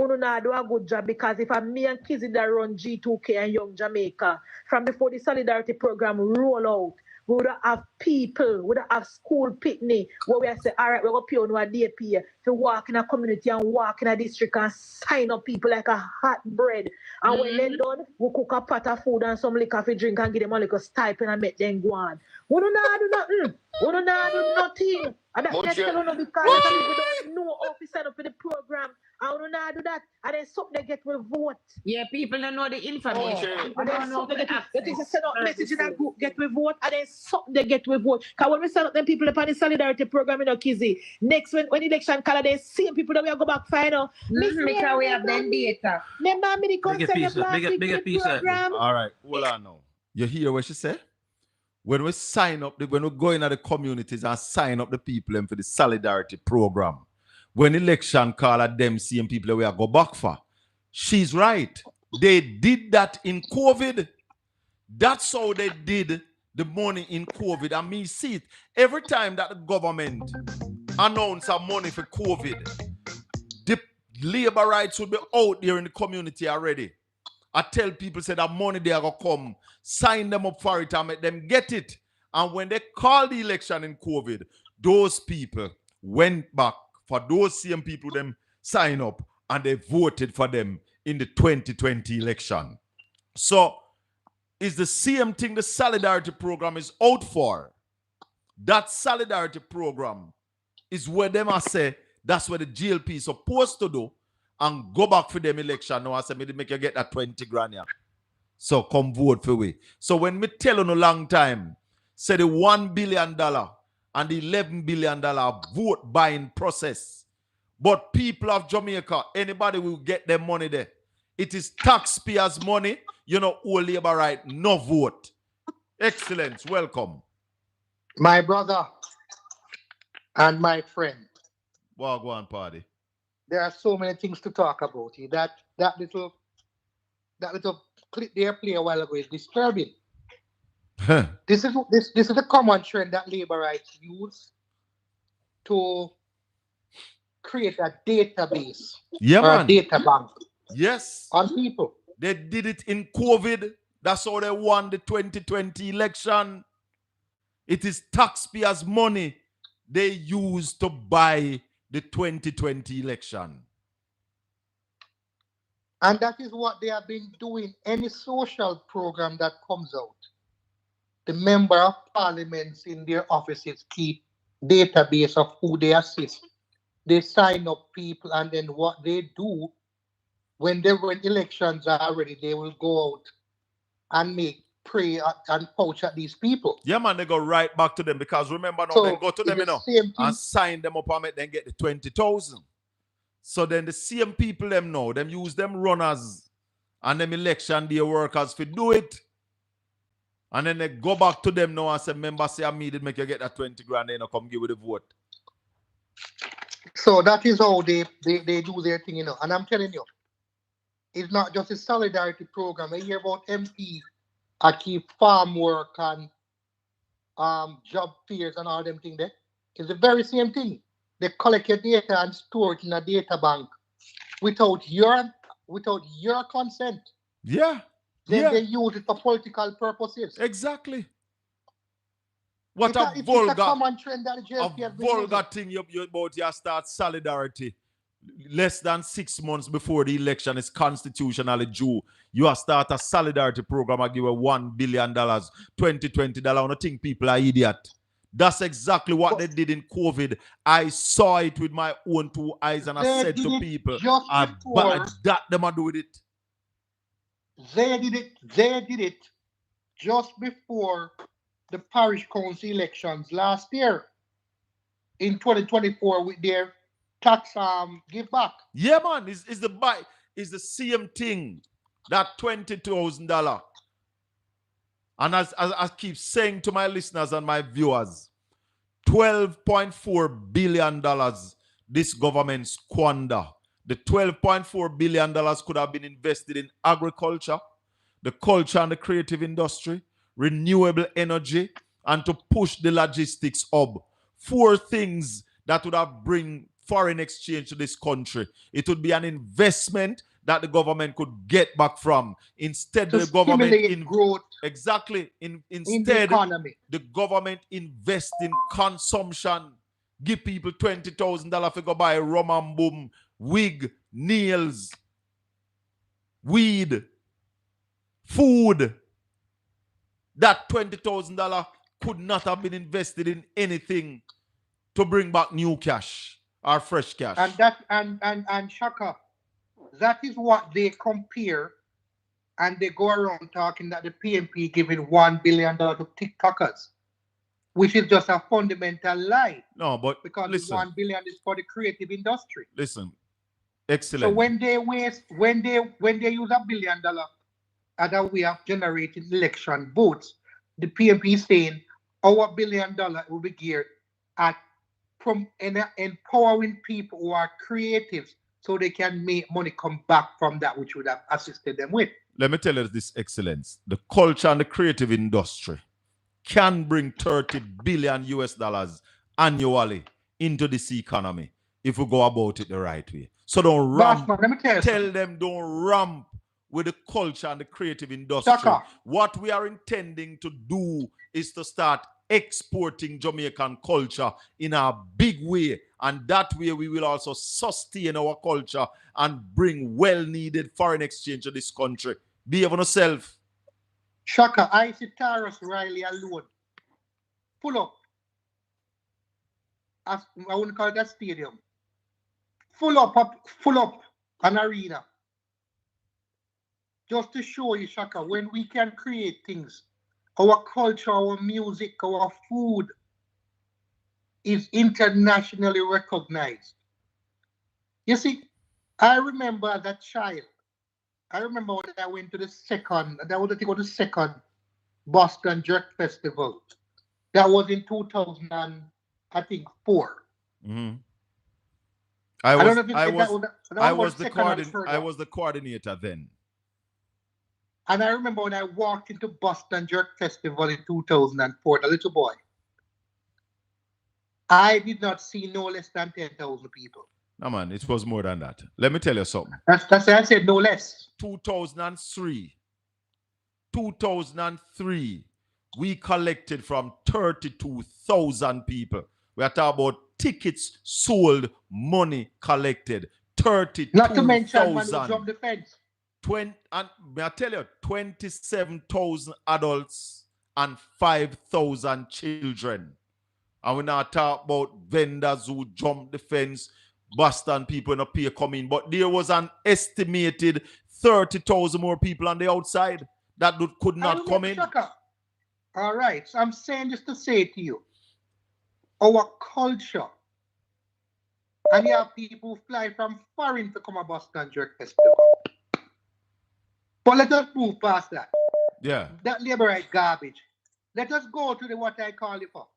Uno na do a good job, because if I'm me and Kizzy that run G2K and Young Jamaica, from before the solidarity program roll out, we would have people, we would have school picnic where we say, all right, we're going to pay on our DP to walk in a community and walk in a district and sign up people like a hot bread. And when they're done, we cook a pot of food and some liquor for drink and give them a little stipend and make them go on. We don't do nothing. We don't do nothing. And that's because we don't know how to sign up for the program. I don't know do that. And then something they get with vote. Yeah, people don't know the information. And then something they get send out message in that group, get with vote, and then something they get with vote. Because when we send out them people upon the solidarity program, you know, Kizzy, next when election color, they same people that we go back final. Because we have them data. Remember me the concern program. All right, hold on now. You hear what she said? When we sign up, when we go into the communities and sign up the people for the solidarity program, when election call at them same people we are go back for, she's right. They did that in COVID. That's how they did the money in COVID. And me see it. Every time that the government announce a money for COVID, the labor rights will be out there in the community already. I tell people, say that money they are going to come, sign them up for it and make them get it. And when they call the election in COVID, those people went back for those same people them sign up and they voted for them in the 2020 election. So it's the same thing the Solidarity Program is out for. That Solidarity Program is where them I say that's what the GLP is supposed to do and go back for them election. Now I say, me make you get that 20 grand here. So come vote for we. So when me tell you a long time, say the $1 billion and the $11 billion vote buying process. But people of Jamaica, anybody will get their money there. It is taxpayers' money. You know, all labor right, no vote. Excellence, welcome. My brother and my friend. Well, go on, party. There are so many things to talk about here. That little clip there play a while ago is disturbing. This is a common trend that labor rights use to create a database or a data bank. Yes. On people. They did it in COVID. That's how they won the 2020 election. It is taxpayers' money they used to buy the 2020 election. And that is what they have been doing. Any social program that comes out, the member of parliaments in their offices keep database of who they assist. They sign up people, and then what they do when elections are ready, they will go out and make pray and poach at these people. Yeah, man, they go right back to them because remember now, they go to them, and sign them up and make them get the 20,000. So then the same people them know, them use them runners and them election day workers to do it. And then they go back to them now and say, member say I did make you get that 20 grand, they come give you the vote. So that is how they do their thing, And I'm telling you, it's not just a solidarity program. I hear about MPs I keep farm work and job fairs and all them things there. It's the very same thing. They collect your data and store it in a data bank without your consent. Yeah. Then they use it for political purposes. Exactly. What it's a common trend that the JLP has been vulgar thing you about you start solidarity less than 6 months before the election is constitutionally due. You have start a solidarity program and give a $1 billion, $20 I don't think people are idiot. That's exactly what they did in COVID. I saw it with my own 2 eyes and I said to people, that them are doing it. They did it just before the parish council elections last year in 2024 with their tax give back. Yeah, man, it's the same thing. That $20,000. And as I keep saying to my listeners and my viewers, $12.4 billion this government squander. The $12.4 billion could have been invested in agriculture, the culture and the creative industry, renewable energy, and to push the logistics up. 4 things that would have bring foreign exchange to this country. It would be an investment that the government could get back from. Instead, the government growth. Exactly. Instead, in the economy. The government invest in consumption. Give people $20,000 to go buy rum and boom, wig, nails, weed, food. That $20,000 could not have been invested in anything to bring back new cash or fresh cash. And that and Shaka, that is what they compare, and they go around talking that the PNP giving $1 billion to TikTokers, which is just a fundamental lie. No, but because listen, the $1 billion is for the creative industry. Listen, excellent. So when they use $1 billion as a way of generating election votes, the PNP is saying our $1 billion will be geared at empowering people who are creatives so they can make money come back from that which would have assisted them with. Let me tell you this, Excellence. The culture and the creative industry can bring 30 billion US dollars annually into this economy if we go about it the right way. So don't ramp. Bossman, let me tell you Tell something. them don't ramp with the culture and the creative industry. Shaka. What we are intending to do is to start exporting Jamaican culture in a big way. And that way we will also sustain our culture and bring well-needed foreign exchange to this country. Behave on yourself. Shaka, I see Taurus Riley alone. Pull up. I wouldn't call it a stadium. Full up an arena. Just to show you, Shaka, when we can create things, our culture, our music, our food is internationally recognized. You see, I remember as a child, I remember when I went to the second Boston Jerk Festival. That was in 2004. Mm-hmm. I was the coordinator then. And I remember when I walked into Boston Jerk Festival in 2004, the little boy, I did not see no less than 10,000 people. No, man, it was more than that. Let me tell you something. That's why I said no less. 2003, we collected from 32,000 people. We are talking about tickets sold, money collected. 32,000. Not to mention man who jumped the fence. And may I tell you, 27,000 adults and 5,000 children. And we now talk about vendors who jumped the fence, Boston people in a pay come in. But there was an estimated 30,000 more people on the outside that could not come in. All right. So I'm saying this to say to you, our culture, and you have people who fly from foreign to come to Boston Jerk Festival. But let us move past that. Yeah. That labor right garbage. Let us go to what I call it for.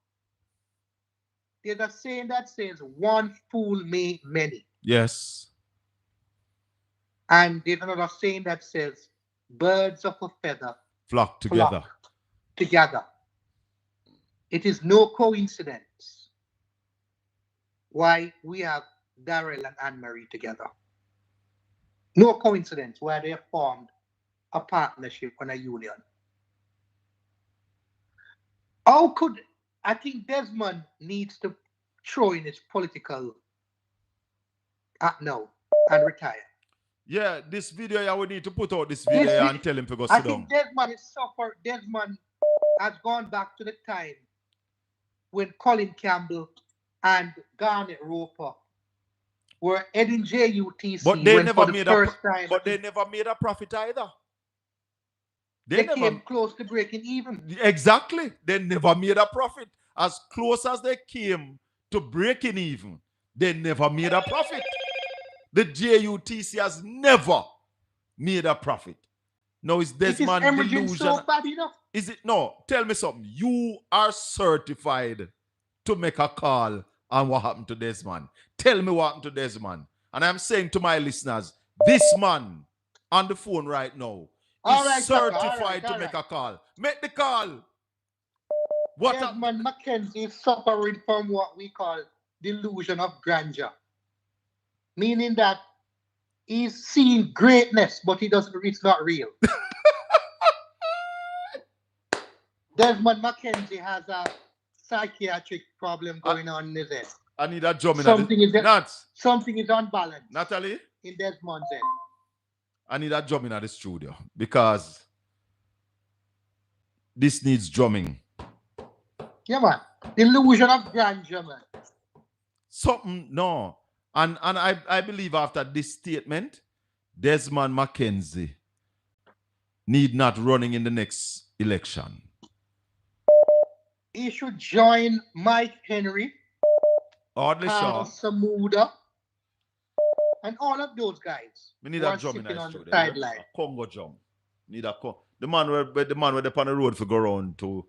There's a saying that says, one fool made many. Yes. And there's another saying that says, birds of a feather flock together. It is no coincidence why we have Darrell and Anne-Marie together. No coincidence why they have formed a partnership and a union. I think Desmond needs to throw in his political act now and retire. Yeah, this video, I would need to put out this video and tell him to go sit down. I think Desmond is suffered. Desmond has gone back to the time when Colin Campbell and Garnet Roper were heading JUTC. But they never made they never made a profit either. They came close to breaking even. Exactly. They never made a profit. As close as they came to breaking even, they never made a profit. The JUTC has never made a profit. No, it's Desmond delusion. So bad enough? Is it? No, tell me something. You are certified to make a call on what happened to Desmond. Tell me what happened to Desmond. And I'm saying to my listeners, this man on the phone right now is certified to make a call. Make the call. What Desmond Mackenzie is suffering from what we call delusion of grandeur. Meaning that he's seeing greatness, but it's not real. Desmond Mackenzie has a psychiatric problem going on in his head. I need a job in Something is unbalanced. Natalie? In Desmond's head. I need a job in the studio because this needs drumming. Yeah, man. Delusion of grandeur, man. Something, no. And I believe after this statement, Desmond Mackenzie need not running in the next election. He should join Mike Henry, Samuda, and all of those guys. We need a drum in the studio. A Congo drum. Need a the man where they on the road for go around to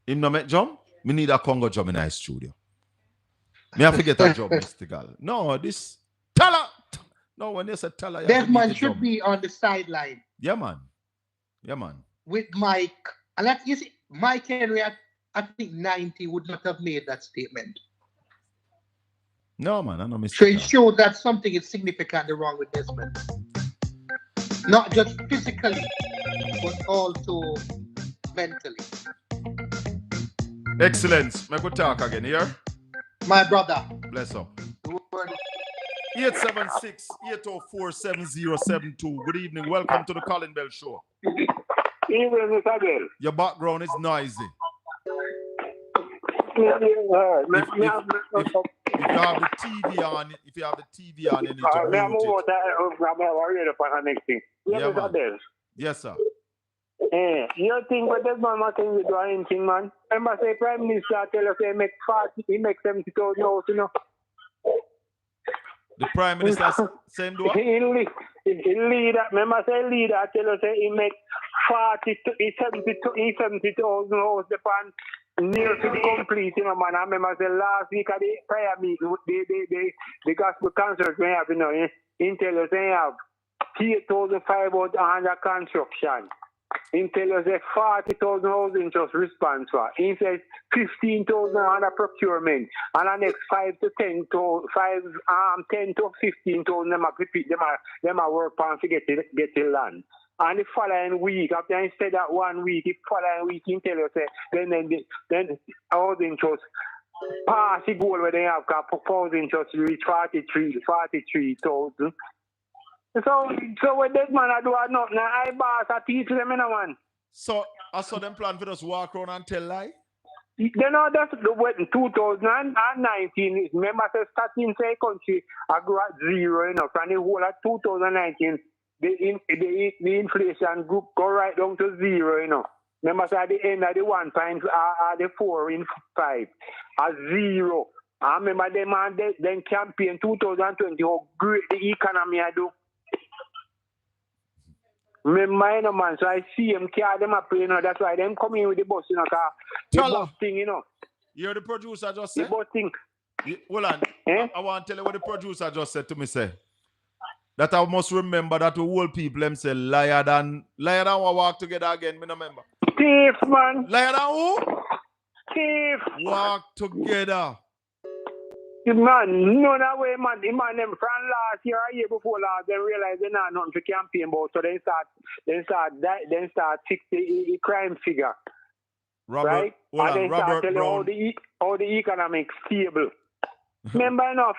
him no make drum. We need a Congo drum in the studio. Me have to get a job, Mr. Gal. No, this No, when they say teller, Desmond should be on the sideline. Yeah, man. Yeah, man. With Mike. And that is Mike Henry at I think 90 would not have made that statement. No, man, I know So it showed that something is significantly wrong with Desmond. Not just physically, but also mentally. Excellence. May we talk again here? My brother. Bless up. 876-804-7072. Good evening. Welcome to the Colin Bell Show. Evening, Mr. Bell. Your background is noisy. If you have the TV on, you need to mute it. Yeah, man. Yes, sir. You think what this man can do anything, man? Remember, say Prime Minister tell us he make 70,000 house, you know. The Prime Minister same do what? He leader, remember say leader tell us he make 70,000 house depend near to the complete, you know, man. I remember say last week at the prayer meeting, the gospel concert we have, you know, in tell us they have 8,500 under construction. He tell us that 40,000 housing just response for. He says 15,000 under procurement, and the next 10 to 15,000 them are work on to get the land. And the following week, after instead of 1 week, the following week he tell us then housing just pass the goal where they have got housing just reach 43,000. So when this man I do nothing, I boss I teach them, you know, man. So I saw them plan for just walk around and tell lie? You know, that's the way in 2019, remember the starting say country I grew at 0, you know, from the whole of 2019, the inflation group go right down to 0, you know. Remember at the end of the 1 times the 4 in 5 at 0. I remember them and then campaign 2020 how great the economy I do. Remember, you know, man, so I see them carry them up, you know, that's why them coming with the bus, you know, the bus thing, you know. You're the producer just said? The bus thing. Hold on. I want to tell you what the producer just said to me, say. That I must remember that the whole people them say liar than we walk together again, me no remember. Thief, man. Liar than who? Thief. Walk together. Man, no that way, man. The man them from last year or year before last, they realize they're not nothing to campaign about, so they start fix the crime figure. Robert, right? And they start telling how the economic stable. remember enough,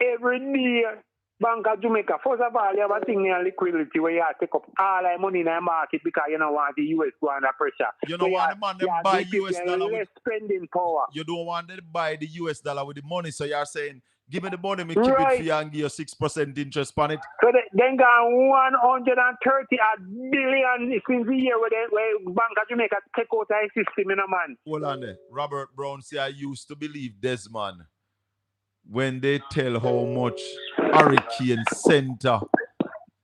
every day Bank of Jamaica, first of all, you have a thing in liquidity where you have to take up all the money in the market because you don't want the US to under pressure. You don't want the man to buy US dollar with spending power. You don't want them to buy the US dollar with the money, so you're saying, give me the money, me keep it for you and give you 6% interest on it. So then got 130 billion since the year where Bank of Jamaica take out the system in a man. Hold on there. Robert Brown say I used to believe Desmond when they tell how much Hurricane Center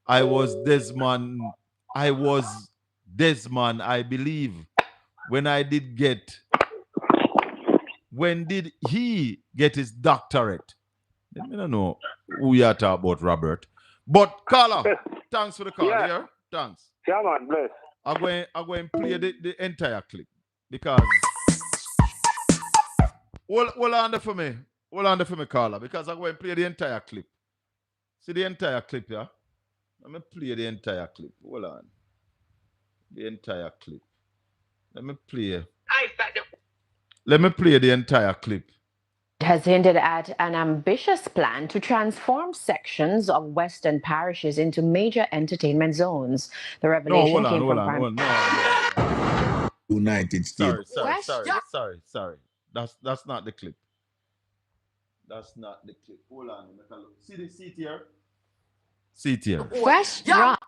I was Desmond, I believe, when did he get his doctorate? Let me don't know who you are talking about, Robert. But caller, thanks for the call here. Thanks. Yeah, man, bless. I'm going to play the entire clip because hold on there for me. Hold on there for me, caller, because I'm going to play the entire clip. See the entire clip, yeah? Let me play the entire clip. Hold on. The entire clip. Let me play the entire clip. Has hinted at an ambitious plan to transform sections of Western parishes into major entertainment zones. The revelation came from United States. Sorry. That's not the clip. That's not the clip. Hold on. See the seat here? Seat here. Fresh drop.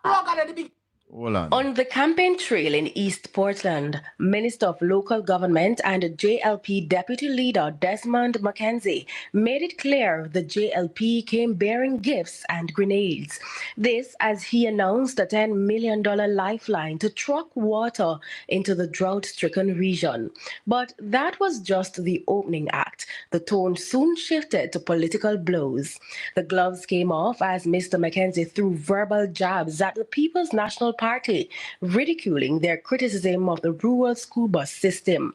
On the campaign trail in East Portland, Minister of Local Government and JLP Deputy Leader Desmond McKenzie made it clear the JLP came bearing gifts and grenades. This as he announced a $10 million lifeline to truck water into the drought-stricken region. But that was just the opening act. The tone soon shifted to political blows. The gloves came off as Mr. McKenzie threw verbal jabs at the People's National Party, ridiculing their criticism of the rural school bus system.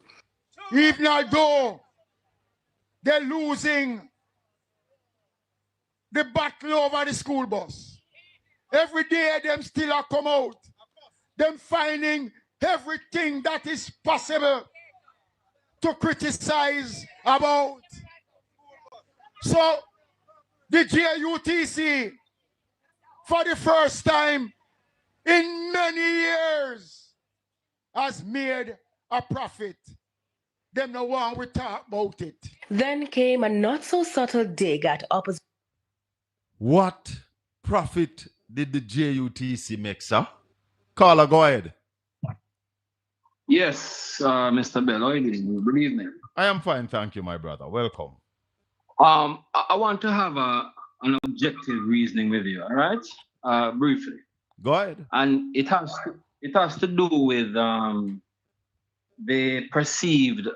Even although they're losing the battle over the school bus, every day them still are come out, them finding everything that is possible to criticize about. So the JUTC, for the first time in many years, has made a profit. Them no one we talk about it. Then came a not-so-subtle dig at opposition. What profit did the JUTC make, sir? Carla, go ahead. Yes, Mr. Bell, how are you doing? Good evening. I am fine, thank you, my brother. Welcome. I want to have an objective reasoning with you, all right? Briefly. Go ahead. And it has to do with the perceived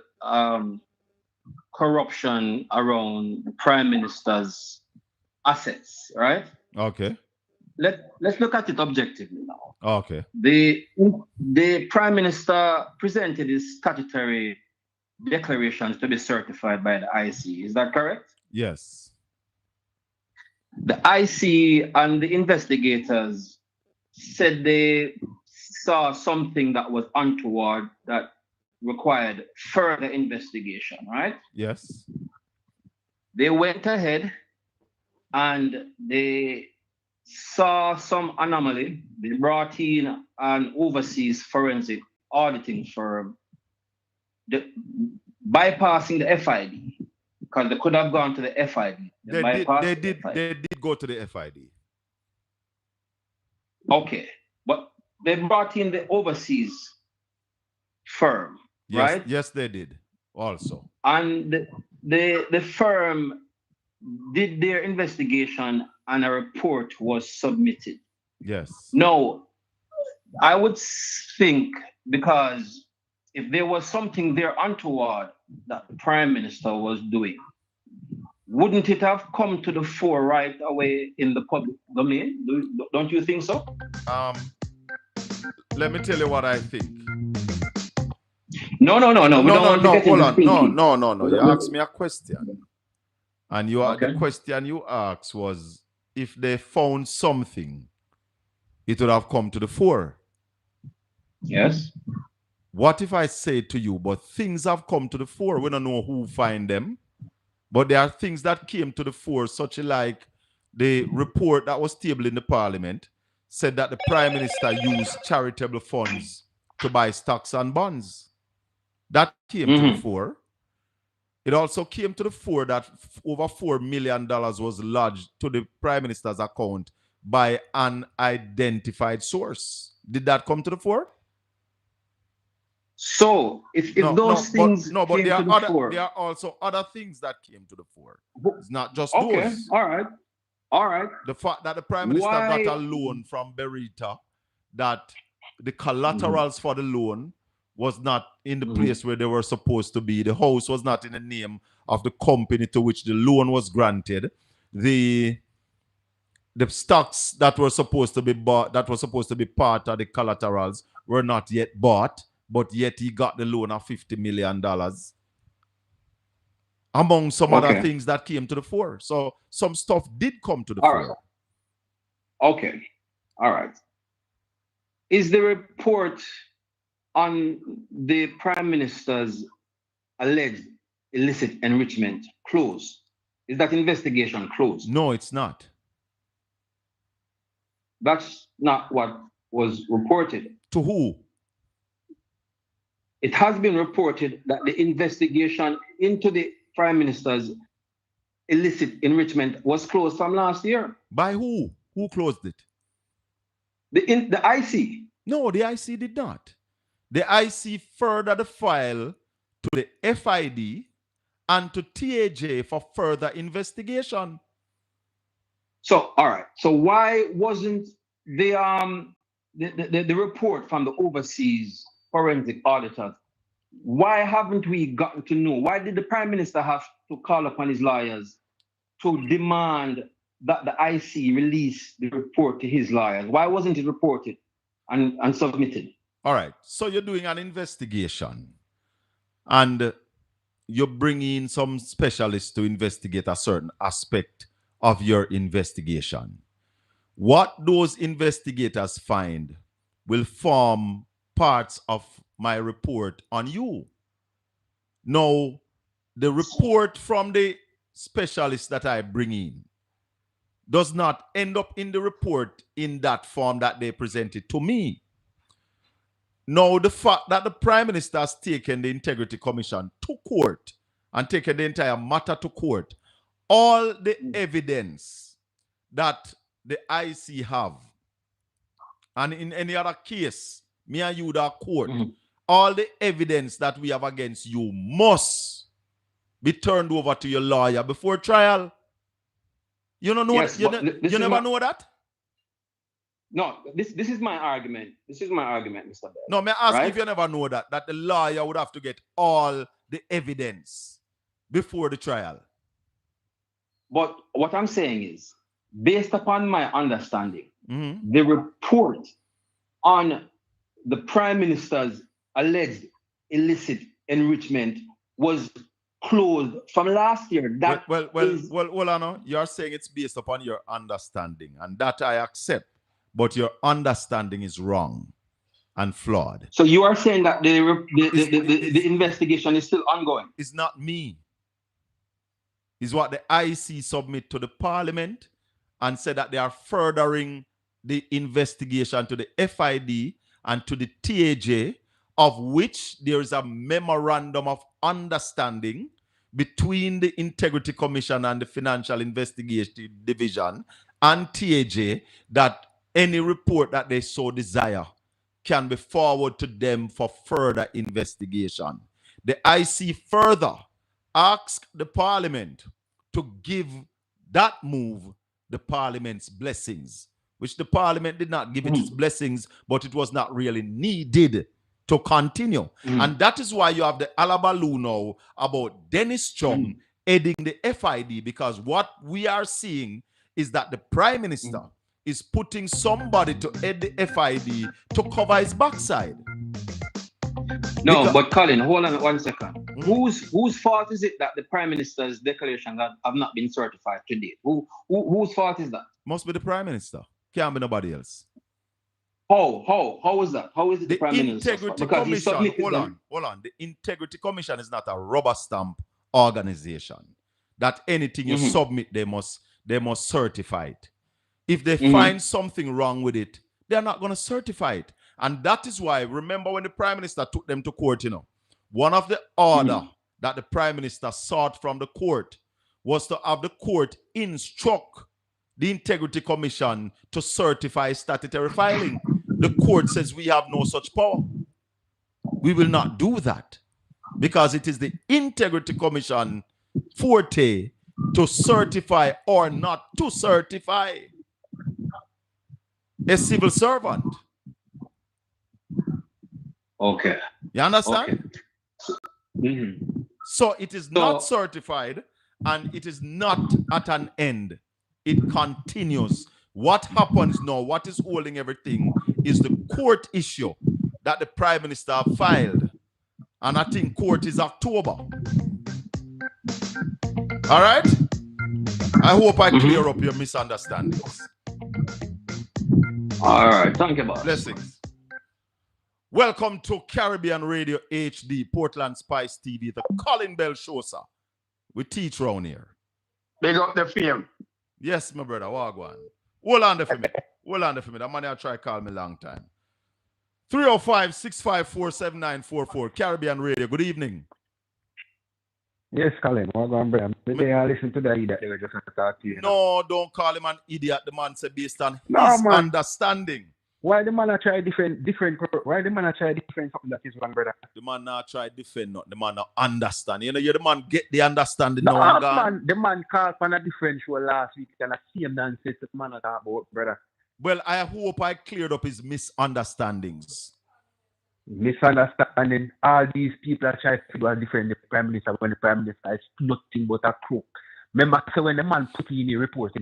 corruption around the Prime Minister's assets, right? Okay. Let's look at it objectively now. Okay. The Prime Minister presented his statutory declarations to be certified by the IC. Is that correct? Yes. The IC and the investigators said they saw something that was untoward that required further investigation, right? Yes. They went ahead and they saw some anomaly. They brought in an overseas forensic auditing firm, bypassing the FID, because they could have gone to the FID. They did go to the FID. Okay, but they brought in the overseas firm, yes, right? Yes, they did also. And the firm did their investigation and a report was submitted. Yes. No, I would think, because if there was something there untoward that the Prime Minister was doing, wouldn't it have come to the fore right away in the public domain? Don't you think so? Let me tell you what I think. No. Hold on. No. You asked me a question. And the question you asked was, if they found something, it would have come to the fore. Yes. What if I say to you, but things have come to the fore? We don't know who find them. But there are things that came to the fore, such like the report that was tabled in the Parliament said that the Prime Minister used charitable funds to buy stocks and bonds. That came to the fore. It also came to the fore that over $4 million was lodged to the Prime Minister's account by an unidentified source. Did that come to the fore? So, if those things came to the fore, there are also other things that came to the fore. It's not just okay, those. All right. The fact that the Prime Minister got a loan from Berita, that the collaterals for the loan was not in the place where they were supposed to be. The house was not in the name of the company to which the loan was granted. The stocks that were supposed to be bought, that was supposed to be part of the collaterals, were not yet bought, but yet he got the loan of $50 million. Among some other things that came to the fore. So some stuff did come to the fore. Right. Okay. All right. Is the report on the Prime Minister's alleged illicit enrichment closed? Is that investigation closed? No, it's not. That's not what was reported. To who? It has been reported that the investigation into the Prime Minister's illicit enrichment was closed from last year. By who? Who closed it? The IC. No, the IC did not. The IC furthered the file to the FID and to TAJ for further investigation. So, all right. So why wasn't the report from the overseas forensic auditors, why haven't we gotten to know? Why did the Prime Minister have to call upon his lawyers to demand that the IC release the report to his lawyers? Why wasn't it reported and submitted? All right. So you're doing an investigation and you bring in some specialists to investigate a certain aspect of your investigation. What those investigators find will form parts of my report on you. Now, the report from the specialist that I bring in does not end up in the report in that form that they presented to me. Now, the fact that the Prime Minister has taken the Integrity Commission to court and taken the entire matter to court, all the evidence that the IC have, and in any other case, me and you that court, all the evidence that we have against you must be turned over to your lawyer before trial. You don't know Yes, you never know that? No, this is my argument. This is my argument, Mr. Bell. No, may I ask right? if you never know that the lawyer would have to get all the evidence before the trial. But what I'm saying is, based upon my understanding, the report on the Prime Minister's alleged illicit enrichment was closed from last year. That well, Anno, you're saying it's based upon your understanding, and that I accept, but your understanding is wrong and flawed. So you are saying that the investigation is still ongoing? It's not me. It's what the IC submit to the Parliament and said that they are furthering the investigation to the FID and to the TAJ, of which there is a memorandum of understanding between the Integrity Commission and the Financial Investigation Division and TAJ that any report that they so desire can be forwarded to them for further investigation. The IC further asked the Parliament to give that move the Parliament's blessings, which the Parliament did not give it its blessings, but it was not really needed to continue. And that is why you have the alabaloo now about Dennis Chung heading the FID, because what we are seeing is that the Prime Minister is putting somebody to head the FID to cover his backside. No, but Colin, hold on 1 second. Whose fault is it that the Prime Minister's declarations have not been certified to date? Whose fault is that? Must be the Prime Minister. Can't be nobody else. How is that? How is it the Prime Minister's fault? Because he submitted hold on. The Integrity Commission is not a rubber stamp organization. That anything you submit, they must certify it. If they find something wrong with it, they're not going to certify it. And that is why, remember when the Prime Minister took them to court, one of the order that the Prime Minister sought from the court was to have the court instruct the Integrity Commission to certify statutory filing. The court says we have no such power. We will not do that because it is the Integrity Commission forte to certify or not to certify a civil servant. Okay. You understand? Okay. So it is not certified and it is not at an end. It continues. What happens now, what is holding everything, is the court issue that the Prime Minister filed. And I think court is October. All right? I hope I clear up your misunderstandings. All right. Thank you, boss. Blessings. Welcome to Caribbean Radio HD, Portland Spice TV, the Colin Bell Show, sir. We teach round here. Big up the film. Yes, my brother. Wagwan. Hold on there for me. Hold on there for me. That man I try to call me a long time. 305-654-7944. Caribbean Radio. Good evening. Yes, Colin. Wagwan, brother. They listen to the idiot. They were just going to talk to you. No, don't call him an idiot. The man said based on his understanding. Why the man a try different? Why the man a try different something that is wrong, brother? The man not try defend, not the man not understand. You know, you the man get the understanding No, now and gone. man, the man called on a different show last week and I see him nonsense the man talk about, brother. Well, I hope I cleared up his misunderstandings. Misunderstanding. All these people are trying to do a different the prime minister when the prime minister is nothing but a crook. Remember, so when the man put in the report,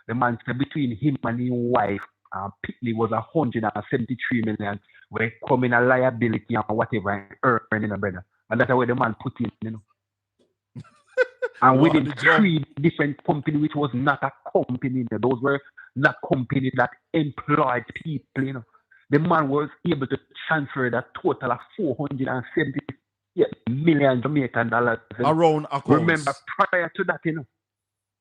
the man said between him and his wife, Pitley was 173 million, where coming a liability and whatever and earning, brother. And that's where the man put in, And within 3 different companies, which was not a company, those were not companies that employed people, The man was able to transfer that total of 470 million Jamaican dollars. Around accounts. Remember, prior to that,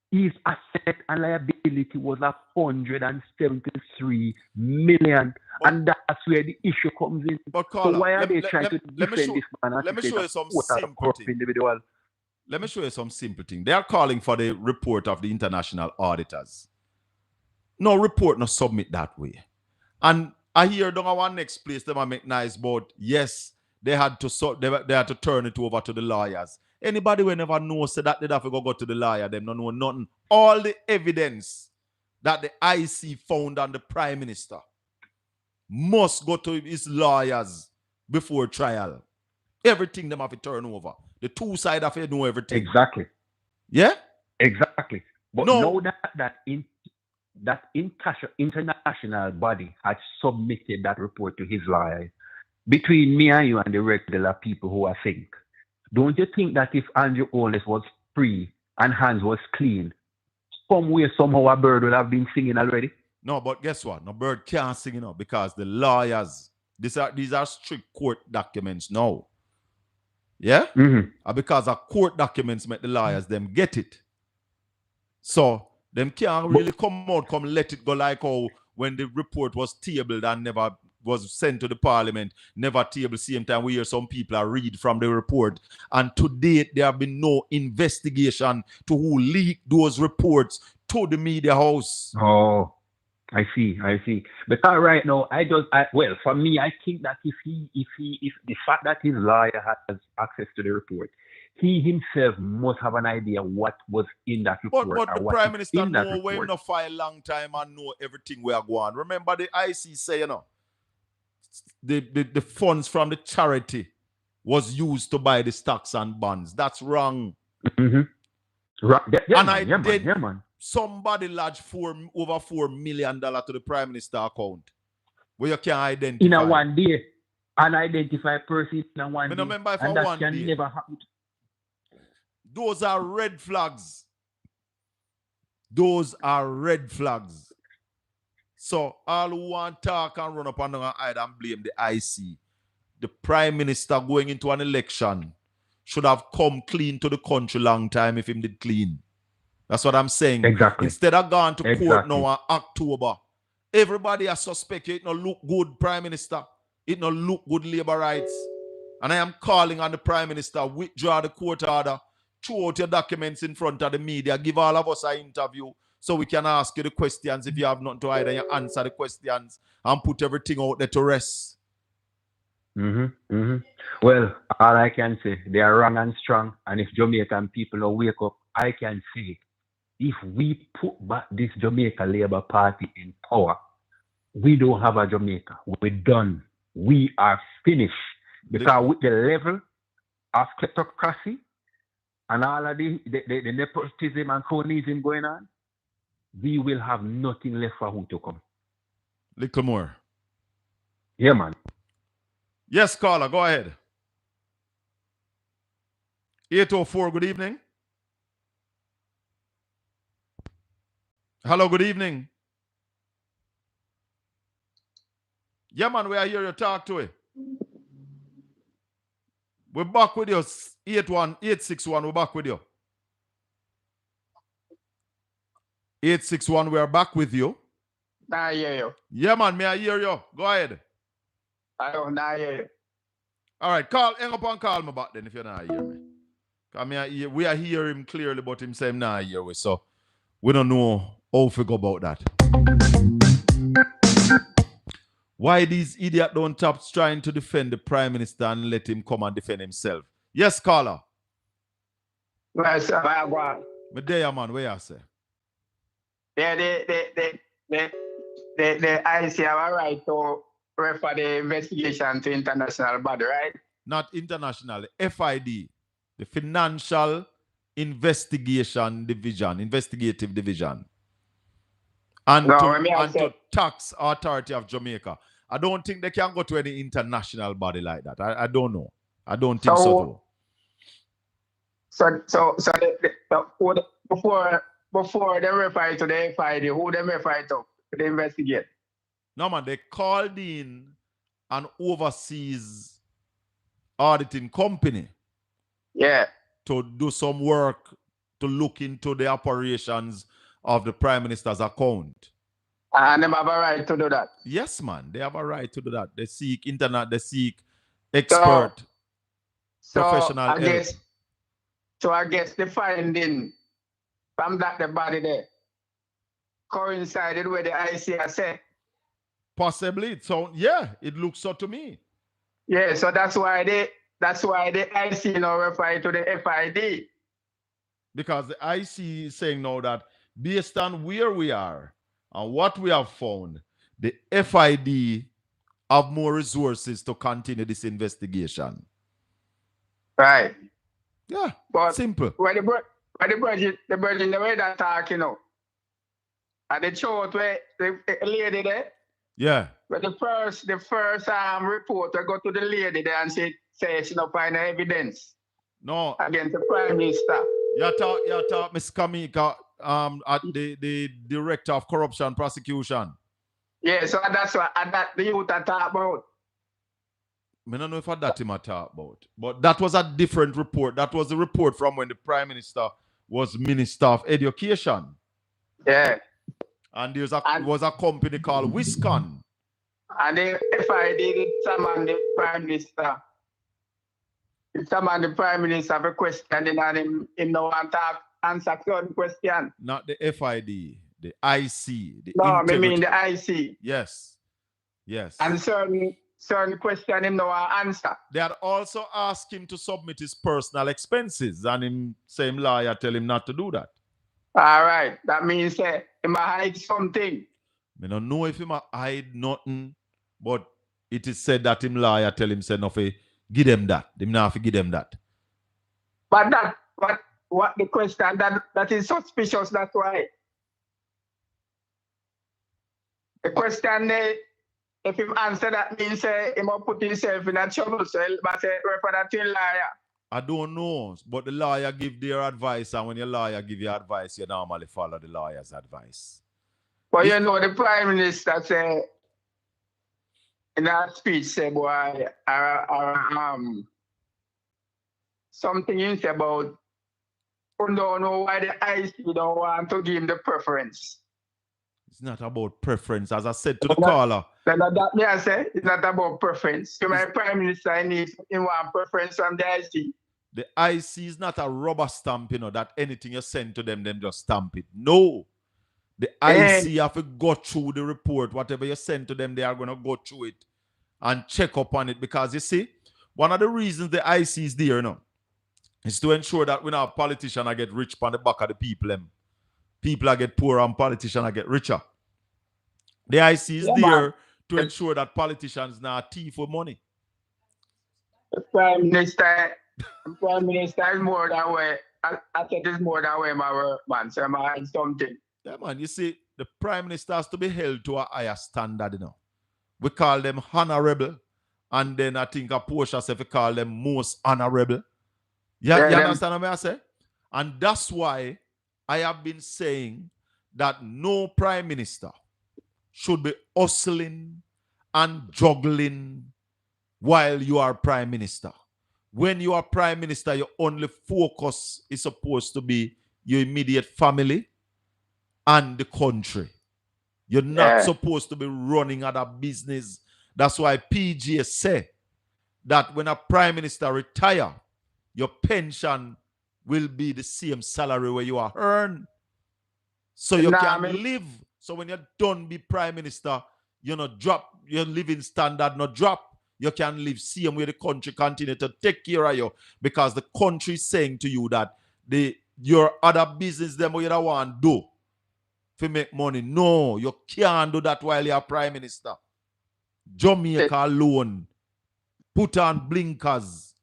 his asset and liability was 173 million. And that's where the issue comes in. But Colin, so why are they trying to defend this man? Let me show you some simple thing. Let me show you some simple thing. They are calling for the report of the international auditors. No report, no submit that way. And I hear down one next place they might make nice about, yes, they had to turn it over to the lawyers. Anybody will never know so that they have to go to the lawyer, them don't know nothing. All the evidence that the IC found on the Prime Minister must go to his lawyers before trial. Everything them have to turn over. The two sides have to know everything. Exactly. Yeah? Exactly. But know that international body had submitted that report to his lawyer. Between me and you and the regular people who are think, don't you think that if Andrew Holness was free and hands was clean, somewhere, somehow a bird would have been singing already? No, but guess what? No bird can't sing, because the lawyers, these are strict court documents now. Yeah? Mm-hmm. Because our court documents make the lawyers them get it. So them can't really come let it go like how when the report was tabled and never was sent to the parliament, never tabled same time we hear some people are read from the report. And to date, there have been no investigation to who leaked those reports to the media house. Oh, I see. Because right now, for me, I think that if the fact that his lawyer has access to the report, he himself must have an idea what was in that report. But the Prime Minister know when no file long time and know everything we are going. Remember the IC say, the funds from the charity was used to buy the stocks and bonds. That's wrong. Mm-hmm. Man. Somebody lodged over $4 million to the Prime Minister account where you can't identify. In a one day. Unidentified person in a one day. Remember if and that one can day. Never happen. Those are red flags. Those are red flags. So all who want to talk and run up and hide and blame the IC, the Prime Minister going into an election should have come clean to the country long time if him did clean. That's what I'm saying. Exactly. Instead of going to court now in October, everybody is suspect. It no look good, Prime Minister. It no look good, labor rights. And I am calling on the Prime Minister, withdraw the court order, throw out your documents in front of the media, give all of us an interview so we can ask you the questions. If you have nothing to hide, and you answer the questions and put everything out there to rest. Well, all I can say, they are wrong and strong. And if Jamaican people don't wake up, I can say, if we put back this Jamaica Labour Party in power, we don't have a Jamaica. We're done. We are finished. Because with the level of kleptocracy and all of the nepotism and cronyism going on, we will have nothing left for who to come. Little more. Yeah, man. Yes, caller, go ahead. 804, good evening. Hello, good evening. Yeah, man, we are here to talk to you. We're back with you. 861, we're back with you. 861, we are back with you. Nah, hear you. Yeah, man, may I hear you? Go ahead. I don't nah, hear you. All right, hang up and call me back then if you're not hear me. Because we are hearing him clearly, but him saying nah hear we. So we don't know how to go about that. Why these idiots don't stop trying to defend the Prime Minister and let him come and defend himself? Yes, caller. Well, sir, I want. Me there, man. Where you say? Yeah, the IC have a right to refer the investigation to international body, right? Not international. FID, the Financial Investigative Division. And, to Tax Authority of Jamaica. I don't think they can go to any international body like that. I don't know. I don't think so. Before they refer to the FID, who they refer to investigate? No, man, they called in an overseas auditing company. Yeah. To do some work to look into the operations of the Prime Minister's account. And they have a right to do that? Yes, man. They have a right to do that. They seek expert, professional help. I guess the finding from that the body there coincided with the ICA said. Possibly. So yeah, it looks so to me. Yeah, so that's why the IC now refer to the FID. Because the IC is saying now that based on where we are and what we have found, the FID have more resources to continue this investigation. Right. Yeah, but simple. Where the budget, the way that talk, you know. And the short where the lady there. Yeah. But the first reporter go to the lady there and say she don't find no evidence. No. Against the Prime Minister. You talk, Ms. Kamika, at the Director of Corruption Prosecution. Yeah, so that's what the youth are talk about. I don't know if that him talk about. But that was a different report. That was the report from when the Prime Minister was Minister of Education. Yeah. And was a company called Wiscon. And if I did summon the Prime Minister, the Prime Minister have a question and him no want to answer certain question. Not the FID, the IC. I mean the IC. Yes. Yes. And certain question him no want answer. They had also asked him to submit his personal expenses, and him same lawyer tell him not to do that. All right. That means he might hide something. I don't know if he might hide nothing, but it is said that him lawyer tell him say no fi give them that. Him not fi give them that. But what the question that is suspicious, that's why. The question if him answer that means he might put himself in a trouble, so he must refer that to a lawyer. I don't know, but the lawyer give their advice, and when your lawyer give you advice, you normally follow the lawyer's advice. But you know, the Prime Minister say in that speech, say, boy, something you say about, you don't know why the IC don't want to give him the preference. It's not about preference, as I said to the caller. I say it's not about preference. So my Prime Minister needs one preference from the IC. The IC is not a rubber stamp, you know, that anything you send to them just stamp it. No. The IC have to go through the report. Whatever you send to them, they are going to go through it and check up on it. Because you see, one of the reasons the IC is there, you know, is to ensure that when our politicians get rich on the back of the people, people get poor and politicians get richer. The IC is there to ensure that politicians not thief for money. The Prime Minister is more that way. I think it's more that way, my work, man. So I had something. Yeah, man. You see, the Prime Minister has to be held to a higher standard, you know. We call them honorable, and then I think a portion if we call them most honorable. You understand what I say? And that's why I have been saying that no Prime Minister should be hustling and juggling while you are Prime Minister. When you are Prime Minister, your only focus is supposed to be your immediate family and the country. You're not supposed to be running other business. That's why PGA say that when a Prime Minister retire, your pension will be the same salary where you are earned. So you can live. So when you're done be Prime Minister, not drop, your living standard not drop. You can live same way the country continue to take care of you because the country is saying to you that your other business them what you don't want to do to make money. No, you can't do that while you're prime minister. Jamaica alone. Put on blinkers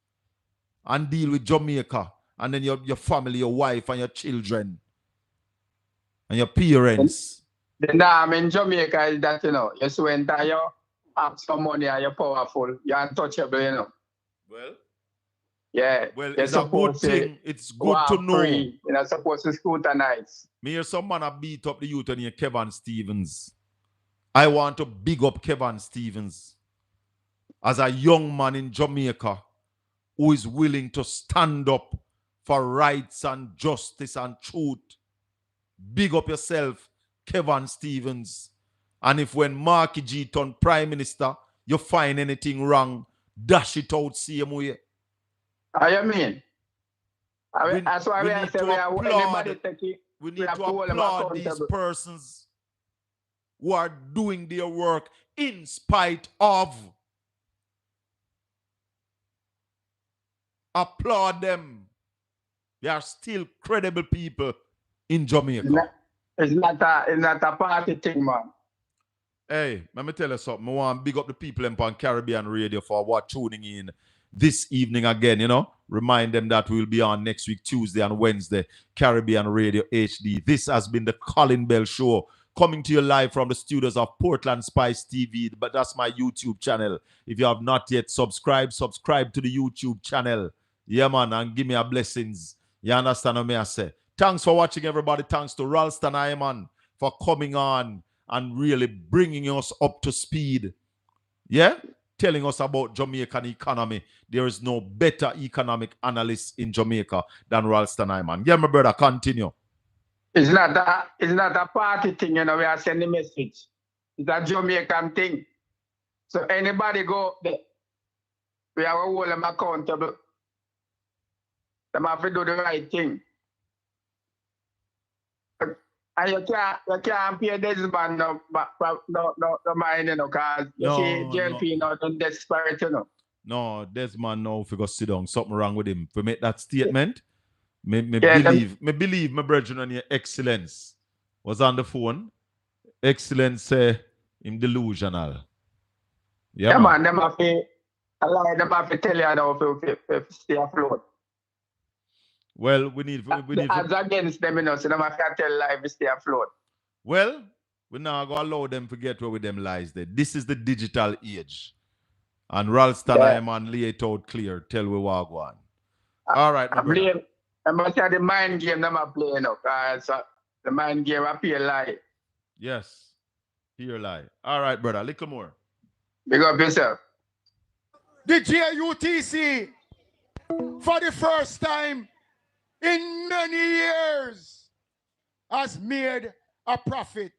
and deal with Jamaica. And then your family, your wife and your children and your parents. The norm in Jamaica is that, you swear that you have some money and you're powerful. You're untouchable, Well, yeah. Well, it's a good thing. It's good to know. Free. You're not supposed to scrutinize. Me hear some man beat up the youth and Kevin Stevens. I want to big up Kevin Stevens as a young man in Jamaica who is willing to stand up for rights and justice and truth. Big up yourself, Kevin Stevens. And if when Marky G turned Prime Minister, you find anything wrong, dash it out same way. I mean, that's why we need to applaud. We need to applaud these persons who are doing their work in spite of. Applaud them. They are still credible people in Jamaica. It's not a party thing, man. Hey, let me tell you something. I want to big up the people on Caribbean Radio for what tuning in this evening again, Remind them that we'll be on next week, Tuesday and Wednesday, Caribbean Radio HD. This has been the Colin Bell Show, coming to you live from the studios of Portland Spice TV, but that's my YouTube channel. If you have not yet subscribe to the YouTube channel. Yeah, man, and give me a blessings. You understand what I say? Thanks for watching, everybody. Thanks to Ralston Iman for coming on and really bringing us up to speed. Yeah? Telling us about Jamaican economy. There is no better economic analyst in Jamaica than Ralston Iman. Yeah, my brother, continue. It's not a party thing, we are sending message. It's a Jamaican thing. So anybody go there, we are hold them accountable. They have to do the right thing. And you can't pay this man no mind, because you see JLP now done desperate, No, this man now if you go sit down, something wrong with him. If we make that statement, me believe my brethren and your excellence was on the phone. Excellence say him delusional. Yeah, man, them have to tell you now if stay afloat. Well, we need as against them, so them have to tell life to stay afloat. Well, we're not going to allow them to get where with them lies there. This is the digital age. And Ralston Iman lay it out clear. Tell we what go on. All right, my brother. I must have the mind game them are playing now, because the mind game appear lie. Yes, here lie. All right, brother, a little more. Big up yourself. The JUTC, for the first time in many years, has made a profit.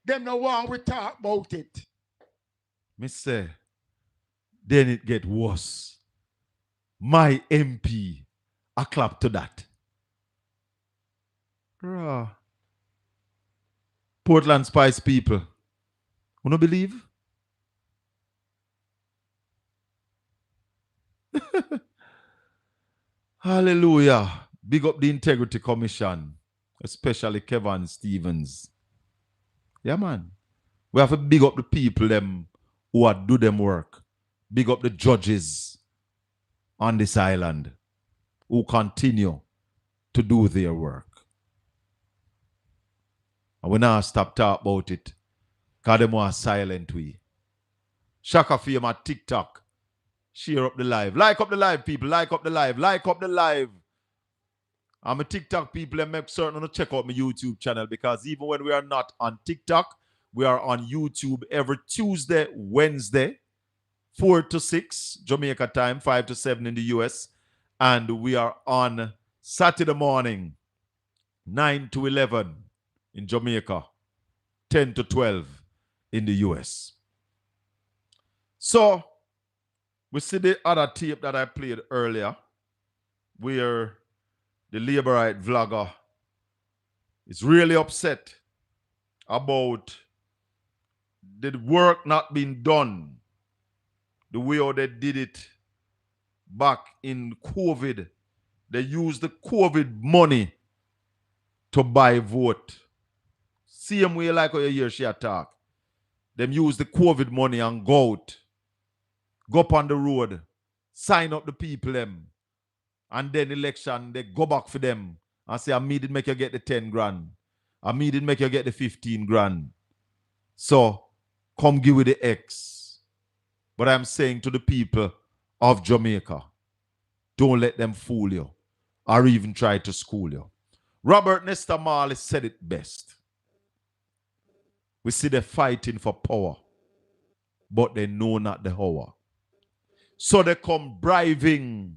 Them no one we talk about it. Me say, then it get worse. My MP, I clap to that. Portland Spice people, you don't believe? Hallelujah. Big up the Integrity Commission, especially Kevin Stevens. Yeah, man. We have to big up the people them who are do them work. Big up the judges on this island who continue to do their work. And we now stop talk about it because they more silent we. Shaka for you, my TikTok. Share up the live. Like up the live, people. Like up the live. Like up the live. I'm a TikTok people and make certain to check out my YouTube channel, because even when we are not on TikTok, we are on YouTube every Tuesday, Wednesday, 4 to 6 Jamaica time, 5 to 7 in the US. And we are on Saturday morning, 9 to 11 in Jamaica, 10 to 12 in the US. So, we see the other tape that I played earlier, where the Labourite vlogger is really upset about the work not being done the way how they did it back in COVID. They used the COVID money to buy vote. Same way like how you hear she talk. Them use the COVID money and go out. Go up on the road. Sign up the people them. And then election, they go back for them and say, I me did make you get the 10 grand. I me did make you get the 15 grand. So, come give with the X. But I'm saying to the people of Jamaica, don't let them fool you or even try to school you. Robert Nesta Marley said it best. We see them fighting for power, but they know not the hour. So they come bribing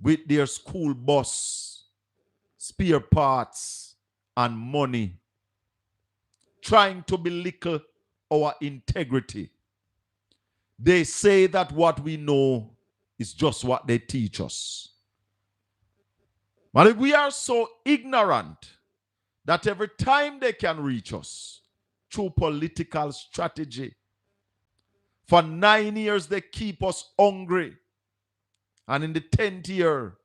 with their school bus, spare parts, and money, trying to belittle our integrity. They say that what we know is just what they teach us. But if we are so ignorant that every time they can reach us through political strategy, for 9 years they keep us hungry, and in the 10th year,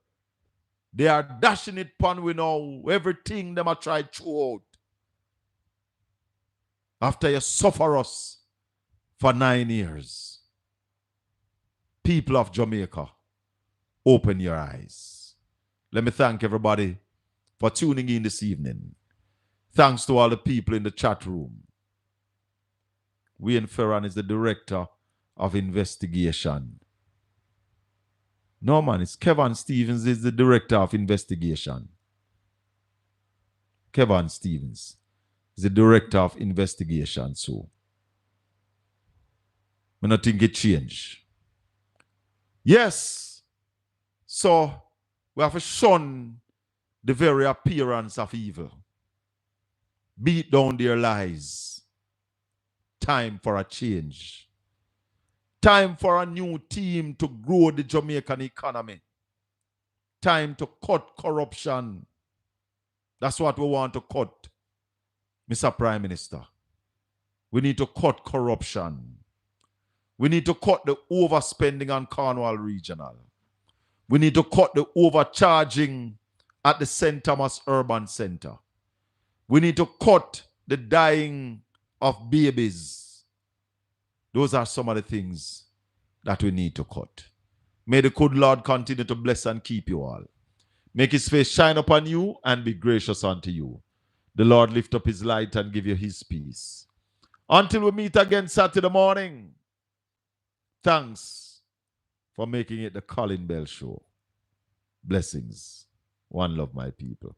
they are dashing it upon we know everything them are tried throughout. After you suffer us for 9 years, people of Jamaica, open your eyes. Let me thank everybody for tuning in this evening. Thanks to all the people in the chat room. Wayne Ferran is the director of investigation. No, man, it's Kevin Stevens is the director of investigation. Kevin Stevens is the director of investigation. So, I don't think it changed. Yes. So, we have to shun the very appearance of evil. Beat down their lies. Time for a change. Time for a new team to grow the Jamaican economy. Time to cut corruption. That's what we want to cut, Mr. Prime Minister. We need to cut corruption. We need to cut the overspending on Cornwall Regional. We need to cut the overcharging at the St. Thomas Urban Center. We need to cut the dying of babies. Those are some of the things that we need to cut. May the good Lord continue to bless and keep you all. Make his face shine upon you and be gracious unto you. The Lord lift up his light and give you his peace. Until we meet again Saturday morning, thanks for making it the Colin Bell Show. Blessings. One love, my people.